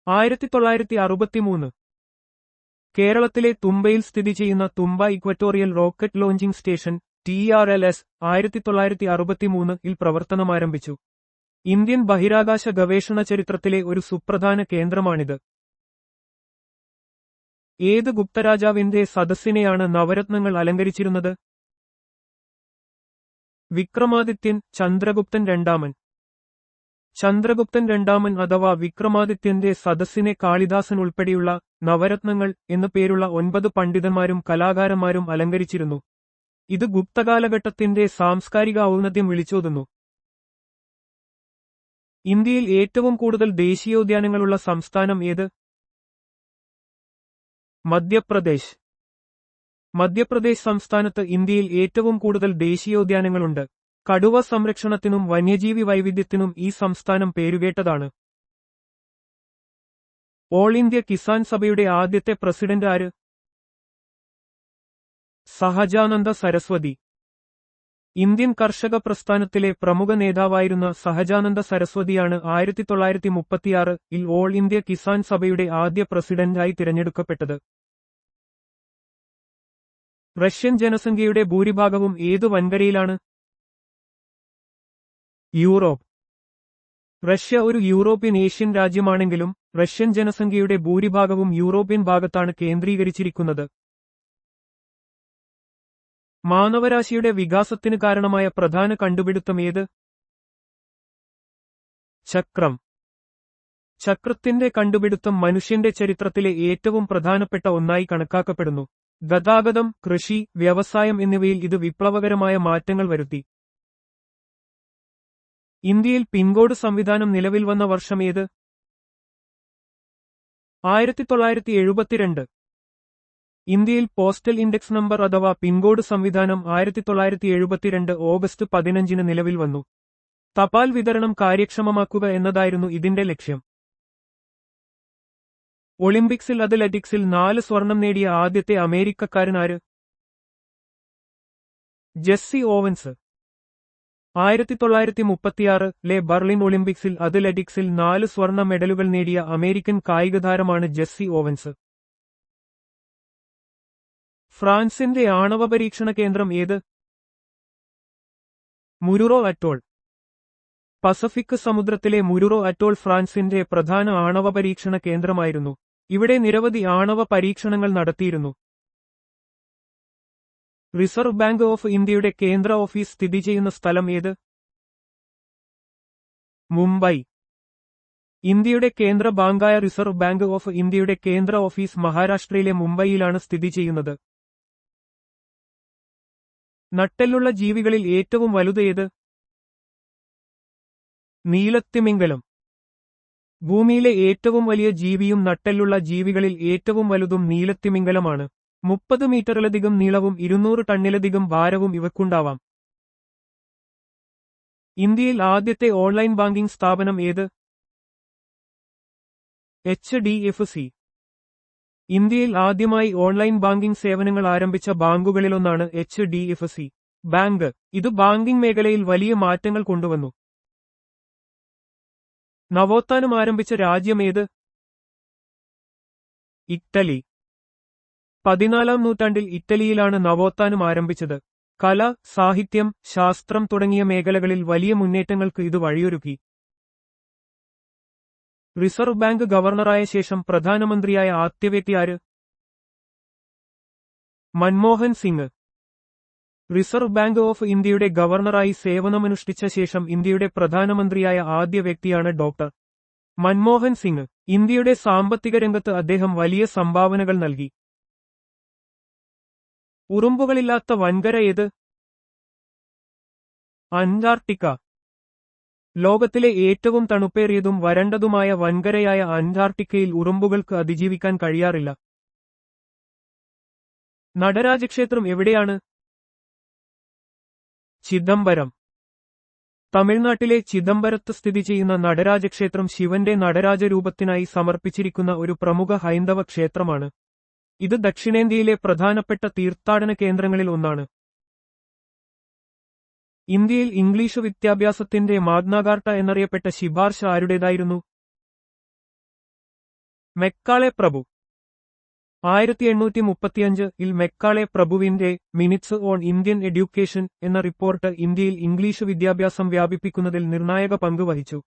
1963. കേരളത്തിലെ തുമ്പയിൽ സ്ഥിതി ചെയ്യുന്ന Thumba equatorial rocket launching station TRLS 1963-ൽ പ്രവർത്തനമാരംഭിച്ചു. ഇന്ത്യൻ ബഹിരാകാശ ഗവേഷണ ചരിത്രത്തിലെ ഒരു സുപ്രധാന കേന്ദ്രമാണിത്. ഏത് ഗുപ്തരാജാവിന്റെ സദസ്സിനെയാണ് നവരത്നങ്ങൾ അലങ്കരിച്ചിരുന്നത്? വിക്രമാദിത്യൻ, ചന്ദ്രഗുപ്തൻ രണ്ടാമൻ. ചന്ദ്രഗുപ്തൻ രണ്ടാമൻ അഥവാ വിക്രമാദിത്യന്റെ സദസ്സിനെ കാളിദാസൻ ഉൾപ്പെടെയുള്ള നവരത്നങ്ങൾ എന്നു പേരുള്ള 9 പണ്ഡിതന്മാരും കലാകാരന്മാരും അലങ്കരിച്ചിരുന്നു. ഇത് ഗുപ്തകാലഘട്ടത്തിന്റെ സാംസ്കാരിക ഔന്നത്യം വിളിച്ചോതുന്നു. ഇന്ത്യയിൽ ഏറ്റവും കൂടുതൽ ദേശീയോദ്യാനങ്ങളുള്ള സംസ്ഥാനം ഏത്? മധ്യപ്രദേശ്. മധ്യപ്രദേശ് സംസ്ഥാനത്ത് ഇന്ത്യയിൽ ഏറ്റവും കൂടുതൽ ദേശീയോദ്യാനങ്ങളുണ്ട്. കടുവ സംരക്ഷണത്തിനും വന്യജീവി വൈവിധ്യത്തിനും ഈ സംസ്ഥാനം പേരുകേട്ടതാണ്. ഓൾ ഇന്ത്യ കിസാൻ സഭയുടെ ആദ്യത്തെ പ്രസിഡന്റ് ആര്? സഹജാനന്ദ സരസ്വതി. ഇന്ത്യൻ കർഷക പ്രസ്ഥാനത്തിലെ പ്രമുഖ നേതാവായിരുന്ന സഹജാനന്ദ സരസ്വതിയാണ് 1936-ൽ ഓൾ ഇന്ത്യ കിസാൻ സഭയുടെ ആദ്യ പ്രസിഡന്റായി തിരഞ്ഞെടുക്കപ്പെട്ടത്. റഷ്യൻ ജനസംഖ്യയുടെ ഭൂരിഭാഗവും ഏതു വൻകരയിലാണ്? യൂറോപ്പ്. റഷ്യ ഒരു യൂറോപ്യൻ ഏഷ്യൻ രാജ്യമാണെങ്കിലും റഷ്യൻ ജനസംഖ്യയുടെ ഭൂരിഭാഗവും യൂറോപ്യൻ ഭാഗത്താണ് കേന്ദ്രീകരിച്ചിരിക്കുന്നത്. മാനവരാശിയുടെ വികാസത്തിന് കാരണമായ പ്രധാന കണ്ടുപിടുത്തം ഏത്? ചക്രം. ചക്രത്തിന്റെ കണ്ടുപിടുത്തം മനുഷ്യന്റെ ചരിത്രത്തിലെ ഏറ്റവും പ്രധാനപ്പെട്ട ഒന്നായി കണക്കാക്കപ്പെടുന്നു. ഗതാഗതം, കൃഷി, വ്യവസായം എന്നിവയിൽ ഇത് വിപ്ലവകരമായ മാറ്റങ്ങൾ വരുത്തി. ഇന്ത്യയിൽ പിൻകോഡ് സംവിധാനം നിലവിൽ വന്ന വർഷമേത്? 1972. ഇന്ത്യയിൽ പോസ്റ്റൽ ഇൻഡെക്സ് നമ്പർ അഥവാ പിൻകോഡ് സംവിധാനം 1972 ഓഗസ്റ്റ് 15 നിലവിൽ വന്നു. തപാൽ വിതരണം കാര്യക്ഷമമാക്കുക എന്നതായിരുന്നു ഇതിന്റെ ലക്ഷ്യം. ഒളിമ്പിക്സിൽ അത്ലറ്റിക്സിൽ 4 സ്വർണം നേടിയ ആദ്യത്തെ അമേരിക്കക്കാരൻ ആര്? Jessy Owens. 1936-ലെ ബർലിൻ ഒളിമ്പിക്സിൽ അത്ലറ്റിക്സിൽ 4 സ്വർണ്ണ മെഡലുകൾ നേടിയ അമേരിക്കൻ കായികതാരമാണ് ജെസ്സി ഓവൻസ്. ഫ്രാൻസിന്റെ ആണവ പരീക്ഷണ കേന്ദ്രം ഏത്? മുരുറോ അറ്റോൾ. പസഫിക് സമുദ്രത്തിലെ മുരുറോ അറ്റോൾ ഫ്രാൻസിന്റെ പ്രധാന ആണവ പരീക്ഷണ കേന്ദ്രമായിരുന്നു. ഇവിടെ നിരവധി ആണവ പരീക്ഷണങ്ങൾ നടത്തിയിരുന്നു. റിസർവ് ബാങ്ക് ഓഫ് ഇന്ത്യയുടെ കേന്ദ്ര ഓഫീസ് സ്ഥിതി ചെയ്യുന്ന സ്ഥലം ഏത്? മുംബൈ. ഇന്ത്യയുടെ കേന്ദ്ര ബാങ്കായ റിസർവ് ബാങ്ക് ഓഫ് ഇന്ത്യയുടെ കേന്ദ്ര ഓഫീസ് മഹാരാഷ്ട്രയിലെ മുംബൈയിലാണ് സ്ഥിതി ചെയ്യുന്നത്. നട്ടെല്ലുള്ള ജീവികളിൽ ഏറ്റവും വലുത് ഏത്? നീലത്തിമിംഗലം. ഭൂമിയിലെ ഏറ്റവും വലിയ ജീവിയും നട്ടെല്ലുള്ള ജീവികളിൽ ഏറ്റവും വലുതും നീലത്തിമിംഗലമാണ്. 30 മീറ്ററിലധികം നീളവും 200 ടണ്ണിലധികം ഭാരവും ഇവക്കുണ്ടാവാം. ഇന്ത്യയിൽ ആദ്യത്തെ ഓൺലൈൻ ബാങ്കിംഗ് സ്ഥാപനം ഏത്? HDFC. ഇന്ത്യയിൽ ആദ്യമായി ഓൺലൈൻ ബാങ്കിംഗ് സേവനങ്ങൾ ആരംഭിച്ച ബാങ്കുകളിലൊന്നാണ് HDFC ബാങ്ക്. ഇത് ബാങ്കിംഗ് മേഖലയിൽ വലിയ മാറ്റങ്ങൾ കൊണ്ടുവന്നു. നവോത്ഥാനം ആരംഭിച്ച രാജ്യമേത്? ഇറ്റലി. 14-ാം നൂറ്റാണ്ടിൽ ഇറ്റലിയിലാണ് നവോത്ഥാനം ആരംഭിച്ചത്. കല, സാഹിത്യം, ശാസ്ത്രം തുടങ്ങിയ മേഖലകളിൽ വലിയ മുന്നേറ്റങ്ങൾക്ക് ഇത് വഴിയൊരുക്കി. റിസർവ് ബാങ്ക് ഗവർണറായ ശേഷം പ്രധാനമന്ത്രിയായ ആദ്യ വ്യക്തി ആര്? Manmohan Singh. Reserve bank of ഇന്ത്യയുടെ ഗവർണറായി സേവനമനുഷ്ഠിച്ച ശേഷം ഇന്ത്യയുടെ പ്രധാനമന്ത്രിയായ ആദ്യ വ്യക്തിയാണ് ഡോക്ടർ മൻമോഹൻ സിംഗ്. ഇന്ത്യയുടെ സാമ്പത്തിക രംഗത്ത് അദ്ദേഹം വലിയ സംഭാവനകൾ നൽകി. ഉറുമ്പുകളില്ലാത്ത വൻകര ഏത്? അന്റാർട്ടിക്ക. ലോകത്തിലെ ഏറ്റവും തണുപ്പേറിയതും വരണ്ടതുമായ വൻകരയായ അന്റാർട്ടിക്കയിൽ ഉറുമ്പുകൾക്ക് അതിജീവിക്കാൻ കഴിയാറില്ല. നടരാജക്ഷേത്രം എവിടെയാണ്? ചിദംബരം. തമിഴ്നാട്ടിലെ ചിദംബരത്ത് സ്ഥിതി ചെയ്യുന്ന നടരാജക്ഷേത്രം ശിവന്റെ നടരാജരൂപത്തിനായി സമർപ്പിച്ചിരിക്കുന്ന ഒരു പ്രമുഖ ഹൈന്ദവ ക്ഷേത്രമാണ്. ഇത് ദക്ഷിണേന്ത്യയിലെ പ്രധാനപ്പെട്ട തീർത്ഥാടന കേന്ദ്രങ്ങളിൽ ഒന്നാണ്. ഇന്ത്യയിൽ ഇംഗ്ലീഷ് വിദ്യാഭ്യാസത്തിന്റെ മാഗ്നാകാർട്ട എന്നറിയപ്പെട്ട ശിപാർശ ആരുടേതായിരുന്നു? മെക്കാളെ പ്രഭു. 1835 മെക്കാളെ പ്രഭുവിന്റെ മിനിറ്റ്സ് ഓൺ ഇന്ത്യൻ എഡ്യൂക്കേഷൻ എന്ന റിപ്പോർട്ട് ഇന്ത്യയിൽ ഇംഗ്ലീഷ് വിദ്യാഭ്യാസം വ്യാപിപ്പിക്കുന്നതിൽ നിർണായക പങ്ക് വഹിച്ചു.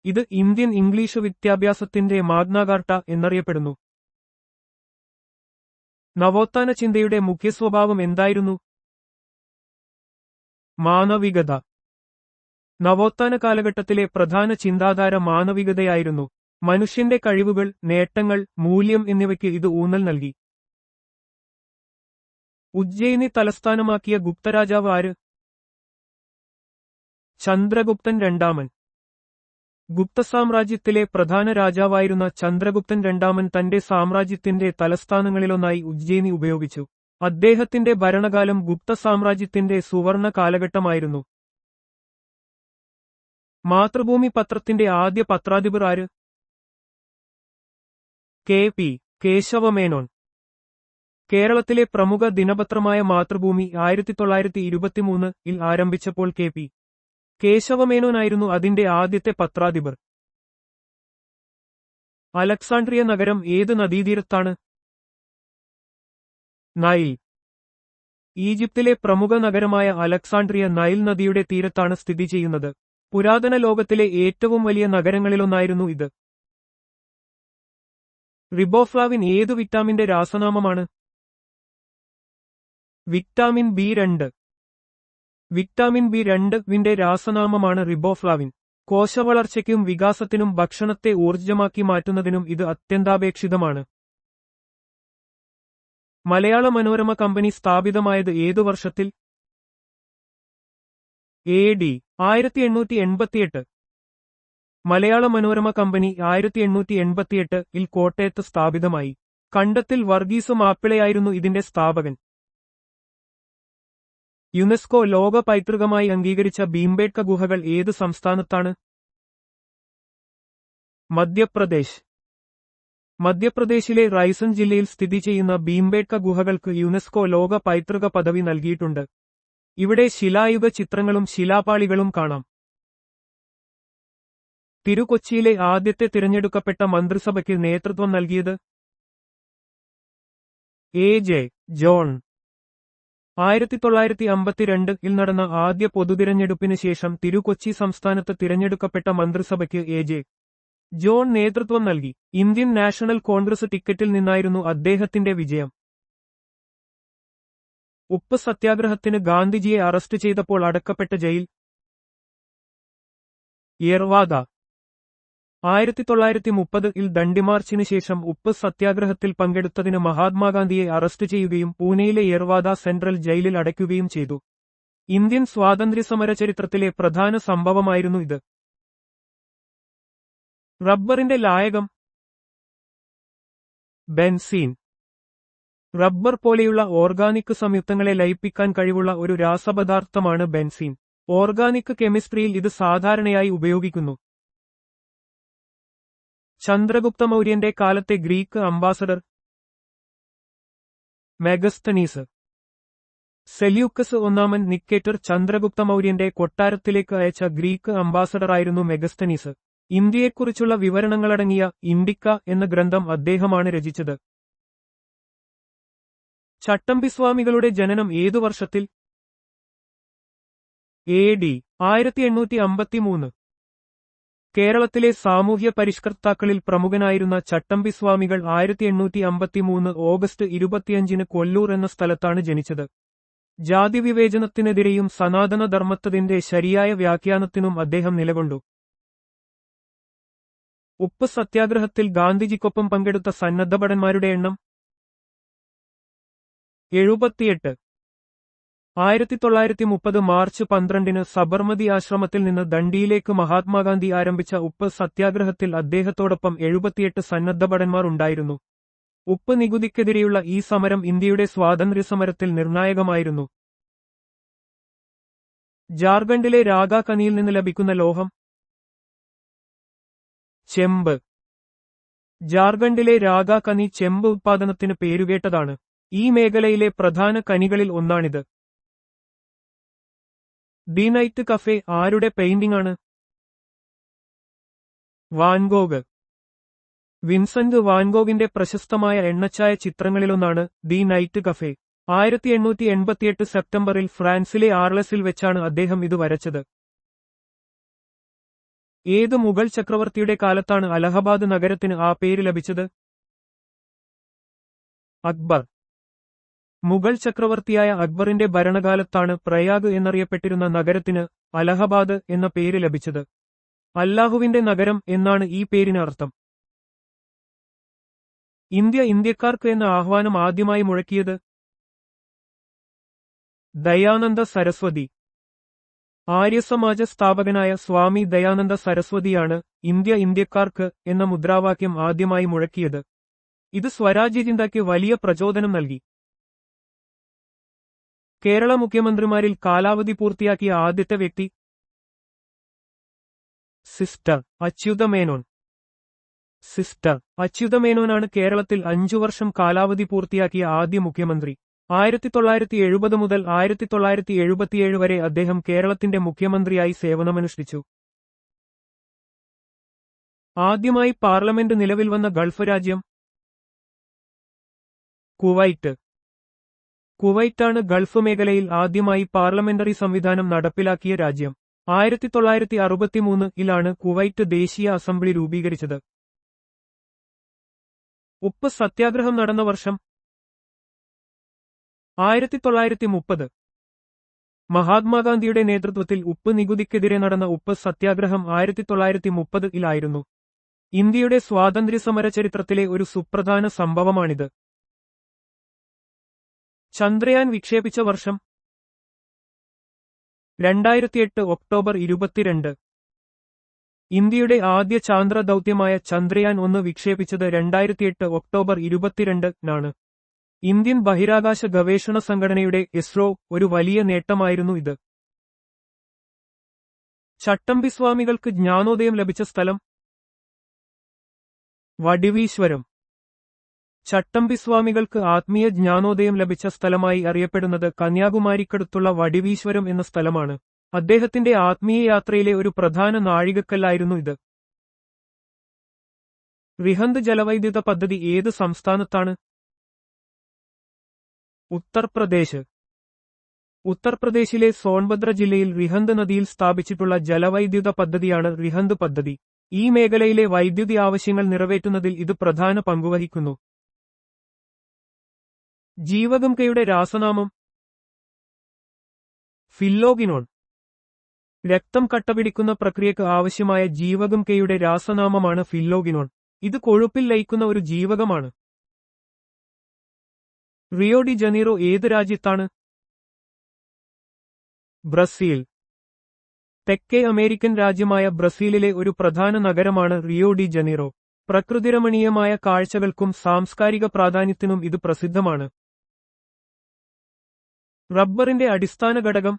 ഇത് ഇന്ത്യൻ ഇംഗ്ലീഷ് വിദ്യാഭ്യാസത്തിന്റെ മാഗ്നാകാർട്ട എന്നറിയപ്പെടുന്നു. നവോത്ഥാന ചിന്തയുടെ മുഖ്യസ്വഭാവം എന്തായിരുന്നു? മാനവികത. നവോത്ഥാന കാലഘട്ടത്തിലെ പ്രധാന ചിന്താധാര മാനവികതയായിരുന്നു. മനുഷ്യന്റെ കഴിവുകൾ, നേട്ടങ്ങൾ, മൂല്യം എന്നിവയ്ക്ക് ഇത് ഊന്നൽ നൽകി. ഉജ്ജയിനി തലസ്ഥാനമാക്കിയ ഗുപ്തരാജാവ് ആര്? ചന്ദ്രഗുപ്തൻ രണ്ടാമൻ. ഗുപ്തസാമ്രാജ്യത്തിലെ പ്രധാന രാജാവായിരുന്ന ചന്ദ്രഗുപ്തൻ രണ്ടാമൻ തന്റെ സാമ്രാജ്യത്തിന്റെ തലസ്ഥാനങ്ങളിലൊന്നായി ഉജ്ജയിനി ഉപയോഗിച്ചു. അദ്ദേഹത്തിന്റെ ഭരണകാലം ഗുപ്ത സാമ്രാജ്യത്തിന്റെ സുവർണ കാലഘട്ടമായിരുന്നു. മാതൃഭൂമി പത്രത്തിന്റെ ആദ്യ പത്രാധിപർ ആര്? കെ.പി. കേശവമേനോൻ. കേരളത്തിലെ പ്രമുഖ ദിനപത്രമായ മാതൃഭൂമി 1923 ആരംഭിച്ചപ്പോൾ കെ.പി. കേശവമേനോനായിരുന്നു അതിന്റെ ആദ്യത്തെ പത്രാധിപർ. അലക്സാണ്ട്രിയ നഗരം ഏത് നദീതീരത്താണ്? നൈൽ. ഈജിപ്തിലെ പ്രമുഖ നഗരമായ അലക്സാണ്ട്രിയ നൈൽ നദിയുടെ തീരത്താണ് സ്ഥിതി ചെയ്യുന്നത്. പുരാതന ലോകത്തിലെ ഏറ്റവും വലിയ നഗരങ്ങളിലൊന്നായിരുന്നു ഇത്. റിബോഫ്ലാവിൻ ഏതു വിറ്റാമിന്റെ രാസനാമമാണ്? വിറ്റാമിൻ ബി2. വിറ്റാമിൻ ബി2 വിന്റെ രാസനാമമാണ് റിബോഫ്ലാവിൻ. കോശവളർച്ചയ്ക്കും വികാസത്തിനും ഭക്ഷണത്തെ ഊർജ്ജമാക്കി മാറ്റുന്നതിനും ഇത് അത്യന്താപേക്ഷിതമാണ്. മലയാള മനോരമ കമ്പനി സ്ഥാപിതമായത് ഏതു വർഷത്തിൽ? AD 1888. മലയാള മനോരമ കമ്പനി 1888 കോട്ടയത്ത് സ്ഥാപിതമായി. കണ്ടത്തിൽ വർഗീസ് മാപ്പിളയായിരുന്നു ഇതിന്റെ സ്ഥാപകൻ. യുനെസ്കോ ലോക പൈതൃകമായി അംഗീകരിച്ച ഭീംബേട്ക ഗുഹകൾ ഏത് സംസ്ഥാനത്താണ്? മധ്യപ്രദേശ്. മധ്യപ്രദേശിലെ റൈസൻ ജില്ലയിൽ സ്ഥിതി ചെയ്യുന്ന ഭീംബേട്ക ഗുഹകൾക്ക് യുനെസ്കോ ലോക പൈതൃക പദവി നൽകിയിട്ടുണ്ട്. ഇവിടെ ശിലായുഗ ചിത്രങ്ങളും ശിലാപാളികളും കാണാം. തിരുക്കൊച്ചിയിലെ ആദ്യത്തെ തിരഞ്ഞെടുക്കപ്പെട്ട മന്ത്രിസഭയ്ക്ക് നേതൃത്വം നൽകിയത്? A.J. ജോൺ. 1952 നടന്ന ആദ്യ പൊതുതിരഞ്ഞെടുപ്പിന് ശേഷം തിരുക്കൊച്ചി സംസ്ഥാനത്ത് തിരഞ്ഞെടുക്കപ്പെട്ട മന്ത്രിസഭയ്ക്ക് A.J. ജോൺ നേതൃത്വം നൽകി. ഇന്ത്യൻ നാഷണൽ കോൺഗ്രസ് ടിക്കറ്റിൽ നിന്നായിരുന്നു അദ്ദേഹത്തിന്റെ വിജയം. ഉപ്പ് സത്യാഗ്രഹത്തിന് ഗാന്ധിജിയെ അറസ്റ്റ് ചെയ്തപ്പോൾ അടക്കപ്പെട്ട ജയിൽ? യെർവാദ. 1930 ദണ്ഡിമാർച്ചിന് ശേഷം ഉപ്പ് സത്യാഗ്രഹത്തിൽ പങ്കെടുത്തതിന് മഹാത്മാഗാന്ധിയെ അറസ്റ്റ് ചെയ്യുകയും പൂനെയിലെ യെർവാദ സെൻട്രൽ ജയിലിൽ അടയ്ക്കുകയും ചെയ്തു. ഇന്ത്യൻ സ്വാതന്ത്ര്യസമര ചരിത്രത്തിലെ പ്രധാന സംഭവമായിരുന്നു ഇത്. റബ്ബറിന്റെ ലായകം? ബെൻസീൻ. റബ്ബർ പോലെയുള്ള ഓർഗാനിക് സംയുക്തങ്ങളെ ലയിപ്പിക്കാൻ കഴിവുള്ള ഒരു രാസപദാർത്ഥമാണ് ബെൻസീൻ. ഓർഗാനിക് കെമിസ്ട്രിയിൽ ഇത് സാധാരണയായി ഉപയോഗിക്കുന്നു. ചന്ദ്രഗുപ്ത മൗര്യന്റെ കാലത്തെ ഗ്രീക്ക് അംബാസഡർ? മെഗസ്തനീസ്. സെല്യൂക്കസ് ഒന്നാമൻ നിക്കേറ്റർ ചന്ദ്രഗുപ്ത മൗര്യന്റെ കൊട്ടാരത്തിലേക്ക് അയച്ച ഗ്രീക്ക് അംബാസഡറായിരുന്നു മെഗസ്തനീസ്. ഇന്ത്യയെക്കുറിച്ചുള്ള വിവരണങ്ങളടങ്ങിയ ഇൻഡിക്ക എന്ന ഗ്രന്ഥം അദ്ദേഹമാണ് രചിച്ചത്. ചട്ടമ്പിസ്വാമികളുടെ ജനനം ഏതു വർഷത്തിൽ? AD 1853. കേരളത്തിലെ സാമൂഹ്യ പരിഷ്കർത്താക്കളിൽ പ്രമുഖനായിരുന്ന ചട്ടമ്പിസ്വാമികൾ 1853 ഓഗസ്റ്റ് 25 കൊല്ലൂർ എന്ന സ്ഥലത്താണ് ജനിച്ചത്. ജാതിവിവേചനത്തിനെതിരെയും സനാതന ധർമ്മത്തിന്റെ ശരിയായ വ്യാഖ്യാനത്തിനും അദ്ദേഹം നിലകൊണ്ടു. ഉപ്പ് സത്യാഗ്രഹത്തിൽ ഗാന്ധിജിക്കൊപ്പം പങ്കെടുത്ത സന്നദ്ധഭടന്മാരുടെ എണ്ണം? 78. 1930 മാർച്ച് 12 സബർമതി ആശ്രമത്തിൽ നിന്ന് ദണ്ഡിയിലേക്ക് മഹാത്മാഗാന്ധി ആരംഭിച്ച ഉപ്പ് സത്യാഗ്രഹത്തിൽ അദ്ദേഹത്തോടൊപ്പം 78 സന്നദ്ധഭടന്മാർ ഉണ്ടായിരുന്നു. ഉപ്പ് നികുതിക്കെതിരെയുള്ള ഈ സമരം ഇന്ത്യയുടെ സ്വാതന്ത്ര്യസമരത്തിൽ നിർണായകമായിരുന്നു. ജാർഖണ്ഡിലെ രാഗ ഖനിയിൽ നിന്ന് ലഭിക്കുന്ന ലോഹം? ചെമ്പ്. ജാർഖണ്ഡിലെ രാഗ ഖനി ചെമ്പ് ഉത്പാദനത്തിന് പേരുകേട്ടതാണ്. ഈ മേഖലയിലെ പ്രധാന ഖനികളിൽ ഒന്നാണിത്. ദി നൈറ്റ് കഫേ ആരുടെ പെയിന്റിംഗ് ആണ്? വാൻഗോഗ്. വിൻസെന്റ് വാൻഗോഗിന്റെ പ്രശസ്തമായ എണ്ണച്ചായ ചിത്രങ്ങളിലൊന്നാണ് ദി നൈറ്റ് കഫേ. 1888 സെപ്റ്റംബറിൽ ഫ്രാൻസിലെ ആർളസിൽ വെച്ചാണ് അദ്ദേഹം ഇത് വരച്ചത്. ഏത് മുഗൾ ചക്രവർത്തിയുടെ കാലത്താണ് അലഹബാദ് നഗരത്തിന് ആ പേര് ലഭിച്ചത്? അക്ബർ. മുഗൾ ചക്രവർത്തിയായ അക്ബറിന്റെ ഭരണകാലത്താണ് പ്രയാഗ് എന്നറിയപ്പെട്ടിരുന്ന നഗരത്തിന് അലഹബാദ് എന്ന പേര് ലഭിച്ചത്. അല്ലാഹുവിന്റെ നഗരം എന്നാണ് ഈ പേരിന് അർത്ഥം. ഇന്ത്യ ഇന്ത്യക്കാർക്ക് എന്ന ആഹ്വാനം ആദ്യമായി മുഴക്കിയത്? ദയാനന്ദ സരസ്വതി. ആര്യസമാജ സ്ഥാപകനായ സ്വാമി ദയാനന്ദ സരസ്വതിയാണ് ഇന്ത്യ ഇന്ത്യക്കാർക്ക് എന്ന മുദ്രാവാക്യം ആദ്യമായി മുഴക്കിയത്. ഇത് സ്വരാജ്യചിന്തയ്ക്ക് വലിയ പ്രചോദനം നൽകി. കേരള മുഖ്യമന്ത്രിമാരിൽ കാലാവധി പൂർത്തിയാക്കിയ ആദ്യത്തെ വ്യക്തി? സിസ്റ്റർ അച്യുതമേനോൻ. സിസ്റ്റർ അച്യുതമേനോനാണ് കേരളത്തിൽ 5 വർഷം കാലാവധി പൂർത്തിയാക്കിയ ആദ്യ മുഖ്യമന്ത്രി. 1970 മുതൽ 1977 വരെ അദ്ദേഹം കേരളത്തിന്റെ മുഖ്യമന്ത്രിയായി സേവനമനുഷ്ഠിച്ചു. ആദ്യമായി പാർലമെന്റ് നിലവിൽ വന്ന ഗൾഫ് രാജ്യം? കുവൈറ്റ്. കുവൈറ്റാണ് ഗൾഫ് മേഖലയിൽ ആദ്യമായി പാർലമെന്ററി സംവിധാനം നടപ്പിലാക്കിയ രാജ്യം. 1963-ലാണ് കുവൈറ്റ് ദേശീയ അസംബ്ലി രൂപീകരിച്ചത്. ഉപ്പ് സത്യാഗ്രഹം നടന്ന വർഷം? 1930. മഹാത്മാഗാന്ധിയുടെ നേതൃത്വത്തിൽ ഉപ്പ് നികുതിക്കെതിരെ നടന്ന ഉപ്പ് സത്യാഗ്രഹം 1930-ലായിരുന്നു. ഇന്ത്യയുടെ സ്വാതന്ത്ര്യസമര ചരിത്രത്തിലെ ഒരു സുപ്രധാന സംഭവമാണിത്. ചന്ദ്രയാൻ വിക്ഷേപിച്ച വർഷം? 2008 ഒക്ടോബർ 22. ഇന്ത്യയുടെ ആദ്യ ചാന്ദ്ര ദൗത്യമായ ചന്ദ്രയാൻ 1 വിക്ഷേപിച്ചത് 2008 ഒക്ടോബർ 22-നാണ്. ഇന്ത്യൻ ബഹിരാകാശ ഗവേഷണ സംഘടനയുടെ ഇസ്രോ ഒരു വലിയ നേട്ടമായിരുന്നു ഇത്. ചട്ടമ്പിസ്വാമികൾക്ക് ജ്ഞാനോദയം ലഭിച്ച സ്ഥലം? വടിവീശ്വരം. ചട്ടമ്പിസ്വാമികൾക്ക് ആത്മീയ ജ്ഞാനോദയം ലഭിച്ച സ്ഥലമായി അറിയപ്പെടുന്നത് കന്യാകുമാരിക്കടുത്തുള്ള വടിവീശ്വരം എന്ന സ്ഥലമാണ്. അദ്ദേഹത്തിന്റെ ആത്മീയ യാത്രയിലെ ഒരു പ്രധാന നാഴികക്കല്ലായിരുന്നു ഇത്. റിഹന്ദ് ജലവൈദ്യുത പദ്ധതി ഏത് സംസ്ഥാനത്താണ്? ഉത്തർപ്രദേശ്. ഉത്തർപ്രദേശിലെ സോൺഭദ്ര ജില്ലയിൽ റിഹന്ദ് നദിയിൽ സ്ഥാപിച്ചിട്ടുള്ള ജലവൈദ്യുത പദ്ധതിയാണ് റിഹന്ദ് പദ്ധതി. ഈ മേഖലയിലെ വൈദ്യുതി ആവശ്യങ്ങൾ നിറവേറ്റുന്നതിൽ ഇത് പ്രധാന പങ്കുവഹിക്കുന്നു. ജീവഗംഗയുടെ രാസനാമം? ഫില്ലോഗിനോൺ. രക്തം കട്ടപിടിക്കുന്ന പ്രക്രിയക്ക് ആവശ്യമായ ജീവഗംഗയുടെ രാസനാമമാണ് ഫില്ലോഗിനോൺ. ഇത് കൊഴുപ്പിൽ ലയിക്കുന്ന ഒരു ജീവകമാണ്. റിയോ ഡി ജനീറോ ഏത് രാജ്യത്താണ്? ബ്രസീൽ. തെക്കേ അമേരിക്കൻ രാജ്യമായ ബ്രസീലിലെ ഒരു പ്രധാന നഗരമാണ് റിയോ ഡി ജനീറോ. പ്രകൃതിരമണീയമായ കാഴ്ചകൾക്കും സാംസ്കാരിക പ്രാധാന്യത്തിനും ഇത് പ്രസിദ്ധമാണ്. റബ്ബറിന്റെ അടിസ്ഥാന ഘടകം?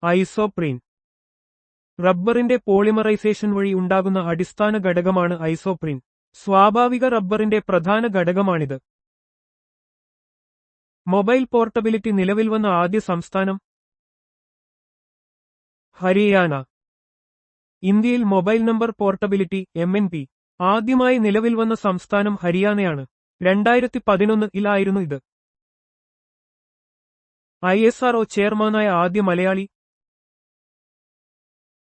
ഐസോപ്രീൻ. റബ്ബറിന്റെ പോളിമറൈസേഷൻ വഴി ഉണ്ടാകുന്ന അടിസ്ഥാന ഘടകമാണ് ഐസോപ്രീൻ. സ്വാഭാവിക റബ്ബറിന്റെ പ്രധാന ഘടകമാണിത്. മൊബൈൽ പോർട്ടബിലിറ്റി നിലവിൽ വന്ന ആദ്യ സംസ്ഥാനം? ഹരിയാന. ഇന്ത്യയിൽ മൊബൈൽ നമ്പർ പോർട്ടബിലിറ്റി (MNP) ആദ്യമായി നിലവിൽ വന്ന സംസ്ഥാനം ഹരിയാനയാണ്. 2011-ലായിരുന്നു ഇത്. ISRO ചെയർമാനായ ആദ്യ മലയാളി?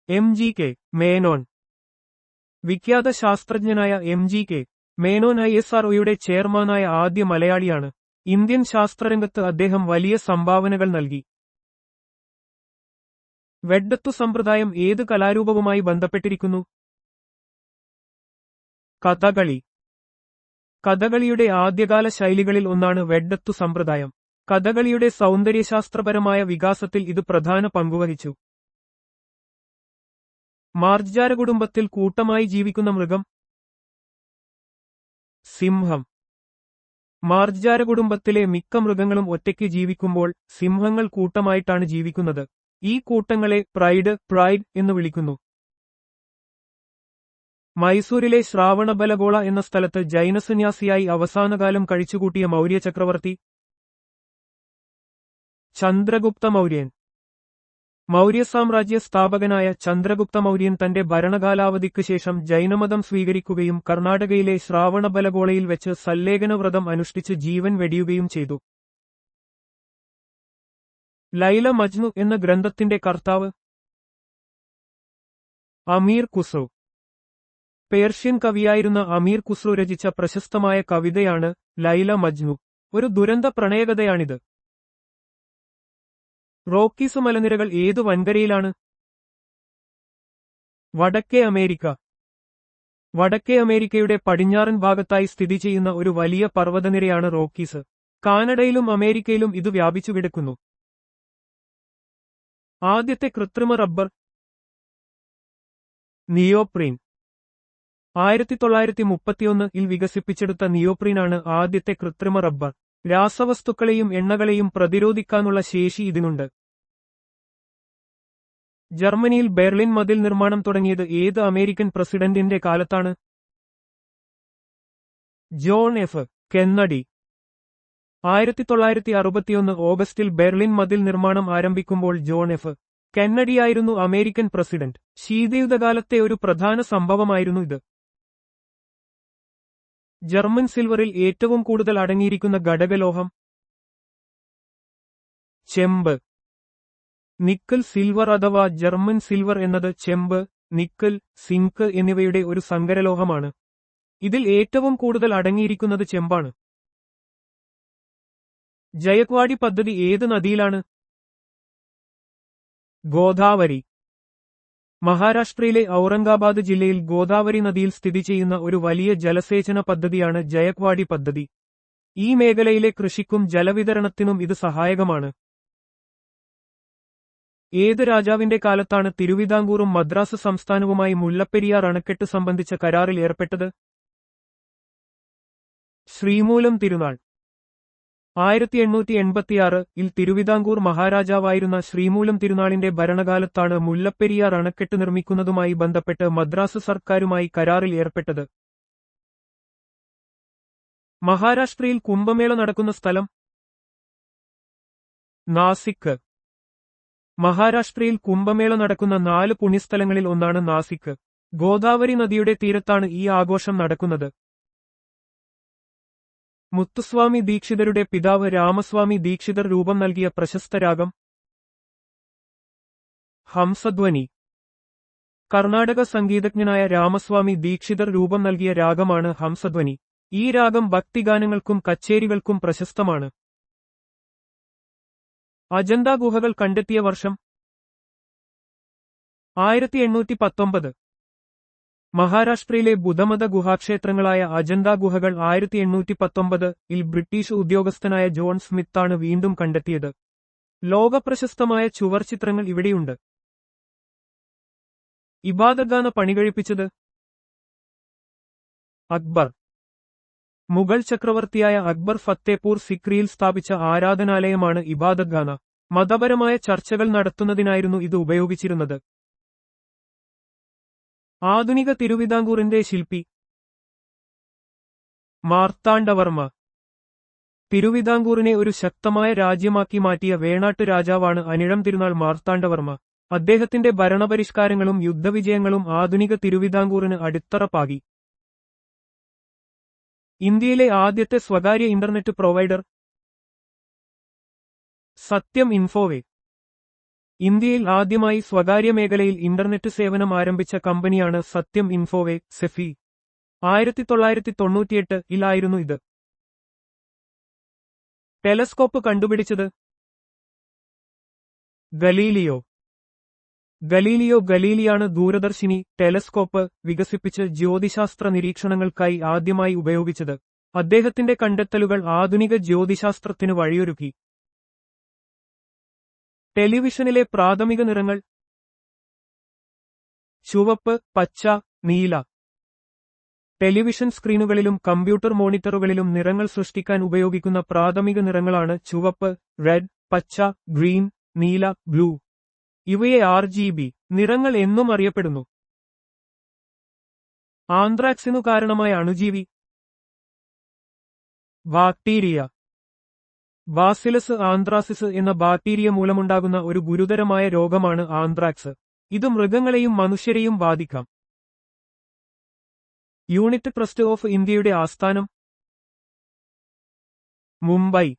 MGK മേനോൻ. വിഖ്യാത ശാസ്ത്രജ്ഞനായ MGK മേനോൻ ISROയുടെ ചെയർമാനായ ആദ്യ മലയാളിയാണ്. ഇന്ത്യൻ ശാസ്ത്രരംഗത്ത് അദ്ദേഹം വലിയ സംഭാവനകൾ നൽകി. വെഡ്ഡത്തു സമ്പ്രദായം ഏത് കലാരൂപവുമായി ബന്ധപ്പെട്ടിരിക്കുന്നു? കഥകളി. കഥകളിയുടെ ആദ്യകാല ശൈലികളിൽ ഒന്നാണ് വെഡ്ഡത്തു സമ്പ്രദായം. കഥകളിയുടെ സൗന്ദര്യശാസ്ത്രപരമായ വികാസത്തിൽ ഇത് പ്രധാന പങ്കുവഹിച്ചു. മാർജാര കുടുംബത്തിൽ കൂട്ടമായി ജീവിക്കുന്ന മൃഗം? സിംഹം. മാർജാര കുടുംബത്തിലെ മിക്ക മൃഗങ്ങളും ഒറ്റയ്ക്ക് ജീവിക്കുമ്പോൾ സിംഹങ്ങൾ കൂട്ടമായിട്ടാണ് ജീവിക്കുന്നത്. ഈ കൂട്ടങ്ങളെ പ്രൈഡ് എന്ന് വിളിക്കുന്നു. മൈസൂരിലെ ശ്രാവണബലഗോള എന്ന സ്ഥലത്ത് ജൈനസന്യാസിയായി അവസാനകാലം കഴിച്ചുകൂട്ടിയ മൗര്യ ചക്രവർത്തി? ചന്ദ്രഗുപ്ത മൗര്യൻ. മൗര്യസാമ്രാജ്യ സ്ഥാപകനായ ചന്ദ്രഗുപ്ത മൗര്യൻ തന്റെ ഭരണകാലാവധിക്ക് ശേഷം ജൈനമതം സ്വീകരിക്കുകയും കർണാടകയിലെ ശ്രാവണബലഗോളയിൽ വെച്ച് സല്ലേഖന വ്രതം അനുഷ്ഠിച്ച് ജീവൻ വെടിയുകയും ചെയ്തു. ലൈല മജ്നു എന്ന ഗ്രന്ഥത്തിന്റെ കർത്താവ് അമീർ ഖുസ്രു. പേർഷ്യൻ കവിയായിരുന്ന അമീർ ഖുസ്രു രചിച്ച പ്രശസ്തമായ കവിതയാണ് ലൈല മജ്നു. ഒരു ദുരന്ത പ്രണയകഥയാണിത്. റോക്കീസ് മലനിരകൾ ഏതു വൻകരയിലാണ്? വടക്കേ അമേരിക്ക. വടക്കേ അമേരിക്കയുടെ പടിഞ്ഞാറൻ ഭാഗത്തായി സ്ഥിതി ചെയ്യുന്ന ഒരു വലിയ പർവ്വതനിരയാണ് റോക്കീസ്. കാനഡയിലും അമേരിക്കയിലും ഇത് വ്യാപിച്ചു കിടക്കുന്നു. ആദ്യത്തെ കൃത്രിമ റബ്ബർ നിയോപ്രീൻ. 1931-ൽ വികസിപ്പിച്ചെടുത്ത നിയോപ്രീനാണ് ആദ്യത്തെ കൃത്രിമ റബ്ബർ. രാസവസ്തുക്കളെയും എണ്ണകളെയും പ്രതിരോധിക്കാനുള്ള ശേഷി ഇതിനുണ്ട്. ജർമ്മനിയിൽ ബെർലിൻ മതിൽ നിർമ്മാണം തുടങ്ങിയത് ഏത് അമേരിക്കൻ പ്രസിഡന്റിന്റെ കാലത്താണ്? John F Kennedy. 1961 ഓഗസ്റ്റിൽ ബെർലിൻ മതിൽ നിർമ്മാണം ആരംഭിക്കുമ്പോൾ ജോൺ എഫ് കെന്നഡിയായിരുന്നു അമേരിക്കൻ പ്രസിഡന്റ്. ശീതയുദ്ധകാലത്തെ ഒരു പ്രധാന സംഭവമായിരുന്നു ഇത്. ജർമ്മൻ സിൽവറിൽ ഏറ്റവും കൂടുതൽ അടങ്ങിയിരിക്കുന്ന ഘടകലോഹം ചെമ്പ്. നിക്കൽ സിൽവർ അഥവാ ജർമ്മൻ സിൽവർ എന്നത് ചെമ്പ്, നിക്കൽ, സിങ്ക് എന്നിവയുടെ ഒരു സങ്കരലോഹമാണ്. ഇതിൽ ഏറ്റവും കൂടുതൽ അടങ്ങിയിരിക്കുന്നത് ചെമ്പാണ്. ജയക്വാടി പദ്ധതി ഏത് നദിയിലാണ്? ഗോദാവരി. മഹാരാഷ്ട്രയിലെ ഔറംഗാബാദ് ജില്ലയിൽ ഗോദാവരി നദിയിൽ സ്ഥിതി ചെയ്യുന്ന ഒരു വലിയ ജലസേചന പദ്ധതിയാണ് ജയക്വാടി പദ്ധതി. ഈ മേഖലയിലെ കൃഷിക്കും ജലവിതരണത്തിനും ഇത് സഹായകമാണ്. ഏത് രാജാവിന്റെ കാലത്താണ് തിരുവിതാംകൂറും മദ്രാസ് സംസ്ഥാനവുമായി മുല്ലപ്പെരിയാർ അണക്കെട്ട് സംബന്ധിച്ച കരാറിൽ ഏർപ്പെട്ടത്? ശ്രീമൂലം തിരുനാൾ. 1886-ൽ തിരുവിതാംകൂർ മഹാരാജാവായിരുന്ന ശ്രീമൂലം തിരുനാളിന്റെ ഭരണകാലത്താണ് മുല്ലപ്പെരിയാർ അണക്കെട്ട് നിർമ്മിക്കുന്നതുമായി ബന്ധപ്പെട്ട് മദ്രാസ് സർക്കാരുമായി കരാറിൽ ഏർപ്പെട്ടത്. മഹാരാഷ്ട്രയിൽ കുംഭമേള നടക്കുന്ന സ്ഥലം? നാസിക്. മഹാരാഷ്ട്രയിൽ കുംഭമേള നടക്കുന്ന 4 പുണ്യസ്ഥലങ്ങളിൽ ഒന്നാണ് നാസിക്. ഗോദാവരി നദിയുടെ തീരത്താണ് ഈ ആഘോഷം നടക്കുന്നത്. മുത്തുസ്വാമി ദീക്ഷിതരുടെ പിതാവ് രാമസ്വാമി ദീക്ഷിതർ രൂപം നൽകിയ പ്രശസ്ത രാഗം ഹംസധ്വനി. കർണാടക സംഗീതജ്ഞനായ രാമസ്വാമി ദീക്ഷിതർ രൂപം നൽകിയ രാഗമാണ് ഹംസധ്വനി. ഈ രാഗം ഭക്തിഗാനങ്ങൾക്കും കച്ചേരികൾക്കും പ്രശസ്തമാണ്. അജന്ത ഗുഹകൾ കണ്ടെത്തിയ വർഷം 1819. മഹാരാഷ്ട്രയിലെ ബുദ്ധമത ഗുഹാക്ഷേത്രങ്ങളായ അജന്ത ഗുഹകൾ 1819-ൽ ബ്രിട്ടീഷ് ഉദ്യോഗസ്ഥനായ ജോൺ സ്മിത്താണ് വീണ്ടും കണ്ടെത്തിയത്. ലോകപ്രശസ്തമായ ചുവർച്ചിത്രങ്ങൾ ഇവിടെയുണ്ട്. ഇബാദത്ഖാന പണികഴിപ്പിച്ചത് അക്ബർ. മുഗൾ ചക്രവർത്തിയായ അക്ബർ ഫത്തേപൂർ സിക്രിയിൽ സ്ഥാപിച്ച ആരാധനാലയമാണ് ഇബാദത്ഖാന. മതപരമായ ചർച്ചകൾ നടത്തുന്നതിനായിരുന്നു ഇത് ഉപയോഗിച്ചിരുന്നത്. ആധുനിക തിരുവിതാംകൂറിന്റെ ശില്പി മാർത്താണ്ഡവർമ്മ. തിരുവിതാംകൂറിനെ ഒരു ശക്തമായ രാജ്യമാക്കി മാറ്റിയ വേണാട്ട് രാജാവാണ് അനിഴം തിരുനാൾ മാർത്താണ്ഡവർമ്മ. അദ്ദേഹത്തിന്റെ ഭരണപരിഷ്കാരങ്ങളും യുദ്ധവിജയങ്ങളും ആധുനിക തിരുവിതാംകൂറിന് അടിത്തറ പാകി. ഇന്ത്യയിലെ ആദ്യത്തെ സ്വകാര്യ ഇന്റർനെറ്റ് പ്രൊവൈഡർ സത്യം ഇൻഫോവേ. ഇന്ത്യയിൽ ആദ്യമായി സ്വകാര്യ മേഖലയിൽ ഇന്റർനെറ്റ് സേവനം ആരംഭിച്ച കമ്പനിയാണ് സത്യം ഇൻഫോവേ സെഫി. 1998-ൽ ആയിരുന്നു ഇത്. ടെലസ്കോപ്പ് കണ്ടുപിടിച്ചത് ഗലീലിയോ. ഗലീലിയോ ഗലീലിയാണ് ദൂരദർശിനി ടെലസ്കോപ്പ് വികസിപ്പിച്ച് ജ്യോതിശാസ്ത്ര നിരീക്ഷണങ്ങൾക്കായി ആദ്യമായി ഉപയോഗിച്ചത്. അദ്ദേഹത്തിന്റെ കണ്ടെത്തലുകൾ ആധുനിക ജ്യോതിശാസ്ത്രത്തിന് വഴിയൊരുക്കി. ടെലിവിഷനിലെ പ്രാഥമിക നിറങ്ങൾ ചുവപ്പ്, പച്ച, നീല. ടെലിവിഷൻ സ്ക്രീനുകളിലും കമ്പ്യൂട്ടർ മോണിറ്ററുകളിലും നിറങ്ങൾ സൃഷ്ടിക്കാൻ ഉപയോഗിക്കുന്ന പ്രാഥമിക നിറങ്ങളാണ് ചുവപ്പ്, റെഡ്, പച്ച, ഗ്രീൻ, നീല, ബ്ലൂ. ഇവയെ RGB നിറങ്ങൾ എന്നും അറിയപ്പെടുന്നു. ആന്ത്രാക്സിനു കാരണമായ അണുജീവി ബാക്ടീരിയ. ബാസിലസ് ആന്ത്രാസിസ് എന്ന ബാക്ടീരിയ മൂലമുണ്ടാകുന്ന ഒരു ഗുരുതരമായ രോഗമാണ് ആന്ത്രാക്സ്. ഇത് മൃഗങ്ങളെയും മനുഷ്യരെയും ബാധിക്കാം. യൂണിറ്റ് ട്രസ്റ്റ് ഓഫ് ഇന്ത്യയുടെ ആസ്ഥാനം മുംബൈ.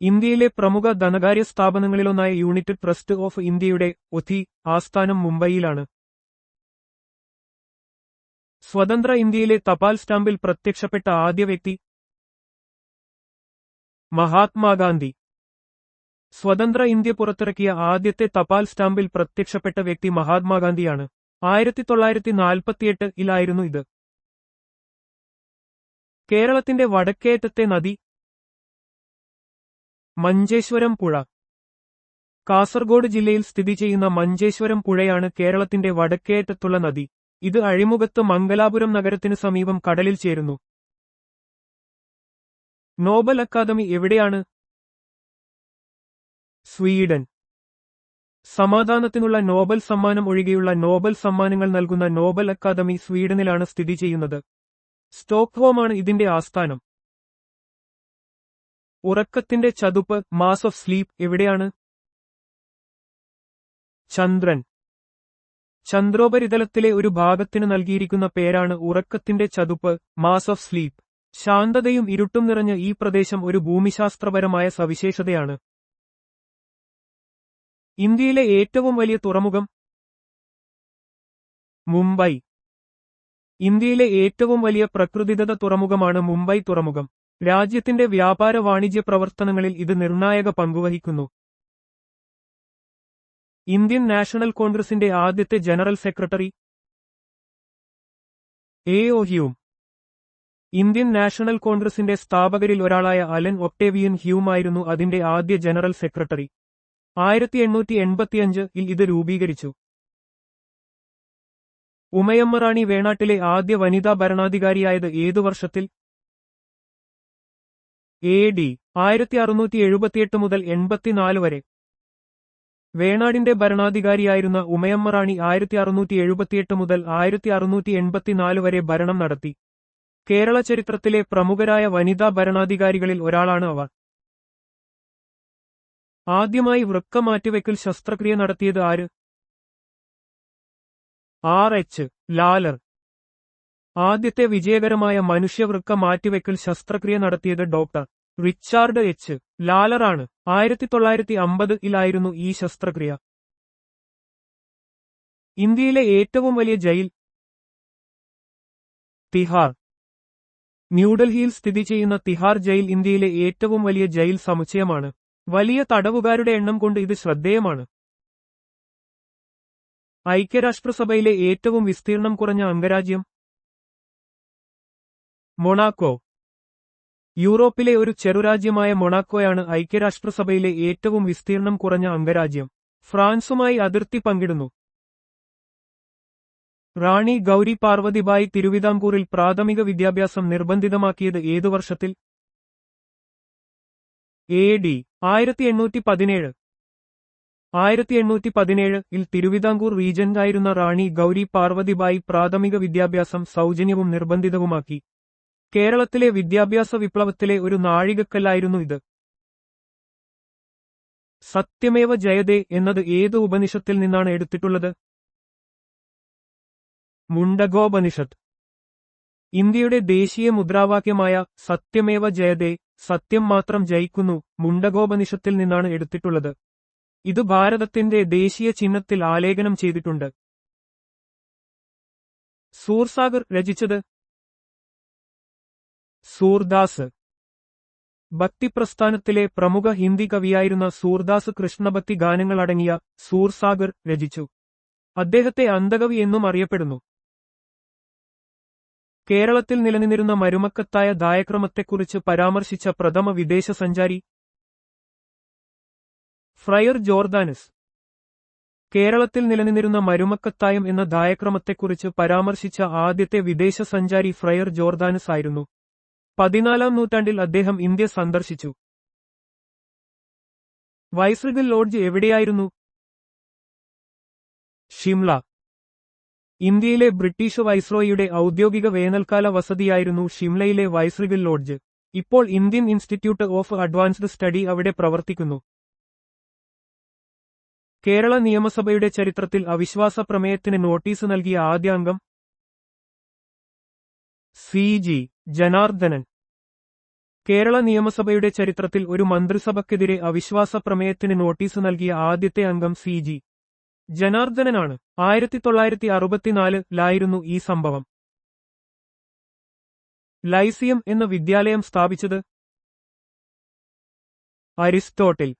ഇന്ത്യയിലെ പ്രമുഖ ധനകാര്യ സ്ഥാപനങ്ങളിലൊന്നായ യൂണിറ്റ് ട്രസ്റ്റ് ഓഫ് ഇന്ത്യയുടെ ആസ്ഥാനം മുംബൈയിലാണ്. സ്വതന്ത്ര ഇന്ത്യയിലെ തപാൽ സ്റ്റാമ്പിൽ പ്രത്യക്ഷപ്പെട്ട ആദ്യ വ്യക്തി മഹാത്മാഗാന്ധി. സ്വതന്ത്ര ഇന്ത്യ പുറത്തിറക്കിയ ആദ്യത്തെ തപാൽ സ്റ്റാമ്പിൽ പ്രത്യക്ഷപ്പെട്ട വ്യക്തി മഹാത്മാഗാന്ധിയാണ്. 1948-ലായിരുന്നു ഇത്. കേരളത്തിന്റെ വടക്കേയറ്റത്തെ നദി മഞ്ചേശ്വരം പുഴ. കാസർഗോഡ് ജില്ലയിൽ സ്ഥിതി ചെയ്യുന്ന മഞ്ചേശ്വരം പുഴയാണ് കേരളത്തിന്റെ വടക്കേയറ്റത്തുള്ള നദി. ഇത് അഴിമുഖത്ത് മംഗലാപുരം നഗരത്തിനു സമീപം കടലിൽ ചേരുന്നു. നോബൽ അക്കാദമി എവിടെയാണ്? സ്വീഡൻ. സമാധാനത്തിനുള്ള നോബൽ സമ്മാനം ഒഴികെയുള്ള നോബൽ സമ്മാനങ്ങൾ നൽകുന്ന നോബൽ അക്കാദമി സ്വീഡനിലാണ് സ്ഥിതി ചെയ്യുന്നത്. സ്റ്റോക്ക്ഹോമാണ് ഇതിന്റെ ആസ്ഥാനം. ഉറക്കത്തിന്റെ ചതുപ്പ് മാസ് ഓഫ് സ്ലീപ്പ് എവിടെയാണ്? ചന്ദ്രൻ. ചന്ദ്രോപരിതലത്തിലെ ഒരു ഭാഗത്തിന് നൽകിയിരിക്കുന്ന പേരാണ് ഉറക്കത്തിന്റെ ചതുപ്പ് മാസ് ഓഫ് സ്ലീപ്പ്. ശാന്തതയും ഇരുട്ടും നിറഞ്ഞ ഈ പ്രദേശം ഒരു ഭൂമിശാസ്ത്രപരമായ സവിശേഷതയാണ്. ഇന്ത്യയിലെ ഏറ്റവും വലിയ തുറമുഖം മുംബൈ. ഇന്ത്യയിലെ ഏറ്റവും വലിയ പ്രകൃതിദത്ത തുറമുഖമാണ് മുംബൈ തുറമുഖം. രാജ്യത്തിന്റെ വ്യാപാര വാണിജ്യ പ്രവർത്തനങ്ങളിൽ ഇത് നിർണായക പങ്കുവഹിക്കുന്നു. ഇന്ത്യൻ നാഷണൽ കോൺഗ്രസിന്റെ ആദ്യത്തെ general secretary A O. Hume. Indian national കോൺഗ്രസിന്റെ സ്ഥാപകരിൽ ഒരാളായ അലൻ ഒക്ടേവിയൻ ഹ്യൂം ആയിരുന്നു അതിന്റെ ആദ്യ ജനറൽ സെക്രട്ടറി. 1885-ൽ ഇത് രൂപീകരിച്ചു. ഉമയമ്മ റാണി വേണാട്ടിലെ ആദ്യ വനിതാ ഭരണാധികാരിയായത് ഏതു വർഷത്തിൽ? AD 1678 മുതൽ 84 വരെ. വേണാടിന്റെ ഭരണാധികാരിയായിരുന്ന ഉമയമ്മ റാണി 1678 മുതൽ 1684 വരെ ഭരണം നടത്തി. കേരള ചരിത്രത്തിലെ പ്രമുഖരായ വനിതാ ഭരണാധികാരികളിൽ ഒരാളാണ് അവർ. ആദ്യമായി വൃക്ക മാറ്റിവെക്കൽ ശസ്ത്രക്രിയ നടത്തിയത് ആര്? R.H. ലാലർ. ആദ്യത്തെ വിജയകരമായ മനുഷ്യവൃക്ക മാറ്റിവെക്കൽ ശസ്ത്രക്രിയ നടത്തിയത് ഡോക്ടർ റിച്ചാർഡ് എച്ച്. ലാലറാണ്. 1950-ലായിരുന്നു ഈ ശസ്ത്രക്രിയ. ഇന്ത്യയിലെ ഏറ്റവും വലിയ ജയിൽ തിഹാർ. ന്യൂഡൽഹിയിൽ സ്ഥിതി ചെയ്യുന്ന തിഹാർ ജയിൽ ഇന്ത്യയിലെ ഏറ്റവും വലിയ ജയിൽ സമുച്ചയമാണ്. വലിയ തടവുകാരുടെ എണ്ണം കൊണ്ട് ഇത് ശ്രദ്ധേയമാണ്. ഐക്യരാഷ്ട്രസഭയിലെ ഏറ്റവും വിസ്തീർണം കുറഞ്ഞ അംഗരാജ്യം മൊണാക്കോ. യൂറോപ്പിലെ ഒരു ചെറുരാജ്യമായ മൊണാക്കോയാണ് ഐക്യരാഷ്ട്രസഭയിലെ ഏറ്റവും വിസ്തീർണം കുറഞ്ഞ അംഗരാജ്യം. ഫ്രാൻസുമായി അതിർത്തി പങ്കിടുന്നു. റാണി ഗൗരി പാർവതിബായി തിരുവിതാംകൂറിൽ പ്രാഥമിക വിദ്യാഭ്യാസം നിർബന്ധിതമാക്കിയത് ഏതു വർഷത്തിൽ? AD 1817. 1817-ൽ തിരുവിതാംകൂർ റീജന്റായിരുന്ന റാണി ഗൗരി പാർവതിബായി പ്രാഥമിക വിദ്യാഭ്യാസം സൗജന്യവും നിർബന്ധിതവുമാക്കി. കേരളത്തിലെ വിദ്യാഭ്യാസ വിപ്ലവത്തിലെ ഒരു നാഴികക്കല്ലായിരുന്നു ഇത്. സത്യമേവ ജയതേ എന്നത് ഏത് ഉപനിഷത്തിൽ നിന്നാണ് എടുത്തിട്ടുള്ളത്? മുണ്ടകോപനിഷത്ത്. ഇന്ത്യയുടെ ദേശീയ മുദ്രാവാക്യമായ സത്യമേവ ജയതേ, സത്യം മാത്രം ജയിക്കുന്നു, മുണ്ടകോപനിഷത്തിൽ നിന്നാണ് എടുത്തിട്ടുള്ളത്. ഇത് ഭാരതത്തിന്റെ ദേശീയ ചിഹ്നത്തിൽ ആലേഖനം ചെയ്തിട്ടുണ്ട്. സൂർസാഗർ രചിച്ചത് സൂർദാസ്. ഭക്തിപ്രസ്ഥാനത്തിലെ പ്രമുഖ ഹിന്ദി കവിയായിരുന്ന സൂർദാസ് കൃഷ്ണഭക്തി ഗാനങ്ങളടങ്ങിയ സൂർസാഗർ രചിച്ചു. അദ്ദേഹത്തെ അന്തകവി എന്നും അറിയപ്പെടുന്നു. കേരളത്തിൽ നിലനിന്നിരുന്ന മരുമക്കത്തായ ദായക്രമത്തെക്കുറിച്ച് പരാമർശിച്ച പ്രഥമ വിദേശ സഞ്ചാരി ഫ്രയർ ജോർദാനസ്. കേരളത്തിൽ നിലനിന്നിരുന്ന മരുമക്കത്തായം എന്ന ദായക്രമത്തെക്കുറിച്ച് പരാമർശിച്ച ആദ്യത്തെ വിദേശ സഞ്ചാരി ഫ്രയർ ജോർദാനസ് ആയിരുന്നു. 14-ാം നൂറ്റാണ്ടിൽ അദ്ദേഹം ഇന്ത്യ സന്ദർശിച്ചു. വൈസ്രിഗൽ ലോഡ്ജ് എവിടെയായിരുന്നു? ഷിംല. ഇന്ത്യയിലെ ബ്രിട്ടീഷ് വൈസ്രോയിയുടെ ഔദ്യോഗിക വേനൽക്കാല വസതിയായിരുന്നു ഷിംലയിലെ വൈസ്രിഗൽ ലോഡ്ജ്. ഇപ്പോൾ Indian institute of advanced study അവിടെ പ്രവർത്തിക്കുന്നു. കേരള നിയമസഭയുടെ ചരിത്രത്തിൽ അവിശ്വാസ പ്രമേയത്തിന് നോട്ടീസ് നൽകിയ ആദ്യ അംഗം CG ജനാർദ്ദനൻ. കേരള നിയമസഭയുടെ ചരിത്രത്തിൽ ഒരു മന്ത്രിസഭയ്ക്കെതിരെ അവിശ്വാസ പ്രമേയത്തിന് നോട്ടീസ് നൽകിയ ആദ്യത്തെ അംഗം CG ജനാർദ്ദനനാണ്. 1964-ലായിരുന്നു ഈ സംഭവം. ലൈസിയം എന്ന വിദ്യാലയം സ്ഥാപിച്ചത് അരിസ്റ്റോട്ടിൽ.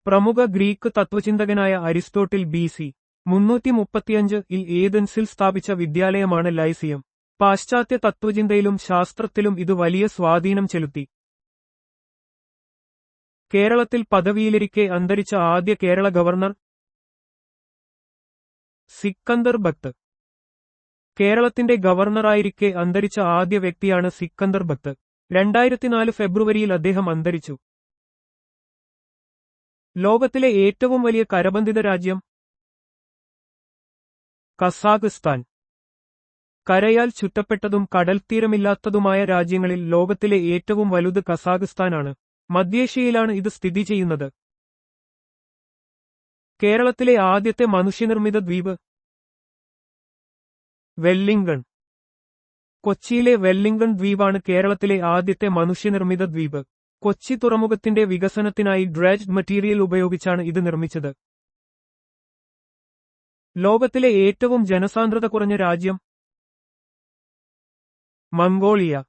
പ്രമുഖ ഗ്രീക്ക് തത്വചിന്തകനായ അരിസ്റ്റോട്ടിൽ BC 335-ൽ ഏഥൻസിൽ സ്ഥാപിച്ച വിദ്യാലയമാണ് ലൈസിയം. പാശ്ചാത്യ തത്വചിന്തയിലും ശാസ്ത്രത്തിലും ഇത് വലിയ സ്വാധീനം ചെലുത്തി. കേരളത്തിൽ പദവിയിലിരിക്കെ അന്തരിച്ച ആദ്യ കേരള ഗവർണർ സിക്കന്ദർ ബക്ത്. കേരളത്തിന്റെ ഗവർണറായിരിക്കെ അന്തരിച്ച ആദ്യ വ്യക്തിയാണ് സിക്കന്ദർ ബക്ത്. 2004 ഫെബ്രുവരിയിൽ അദ്ദേഹം അന്തരിച്ചു. ലോകത്തിലെ ഏറ്റവും വലിയ കരബന്ധിത രാജ്യം കസാഖിസ്ഥാൻ. കരയാൽ ചുറ്റപ്പെട്ടതും കടൽത്തീരമില്ലാത്തതുമായ രാജ്യങ്ങളിൽ ലോകത്തിലെ ഏറ്റവും വലുത് കസാഖിസ്ഥാനാണ്. മധ്യേഷ്യയിലാണ് ഇത് സ്ഥിതി ചെയ്യുന്നത്. കേരളത്തിലെ ആദ്യത്തെ മനുഷ്യനിർമ്മിത ദ്വീപ് വെല്ലിംഗൺ. കൊച്ചിയിലെ വെല്ലിംഗൺ ദ്വീപാണ് കേരളത്തിലെ ആദ്യത്തെ മനുഷ്യനിർമ്മിത ദ്വീപ്. കൊച്ചി തുറമുഖത്തിന്റെ വികസനത്തിനായി ഡ്രഡ്ജ്ഡ് മെറ്റീരിയൽ ഉപയോഗിച്ചാണ് ഇത് നിർമ്മിച്ചത്. ലോകത്തിലെ ഏറ്റവും ജനസാന്ദ്രത കുറഞ്ഞ രാജ്യം മംഗോളിയ.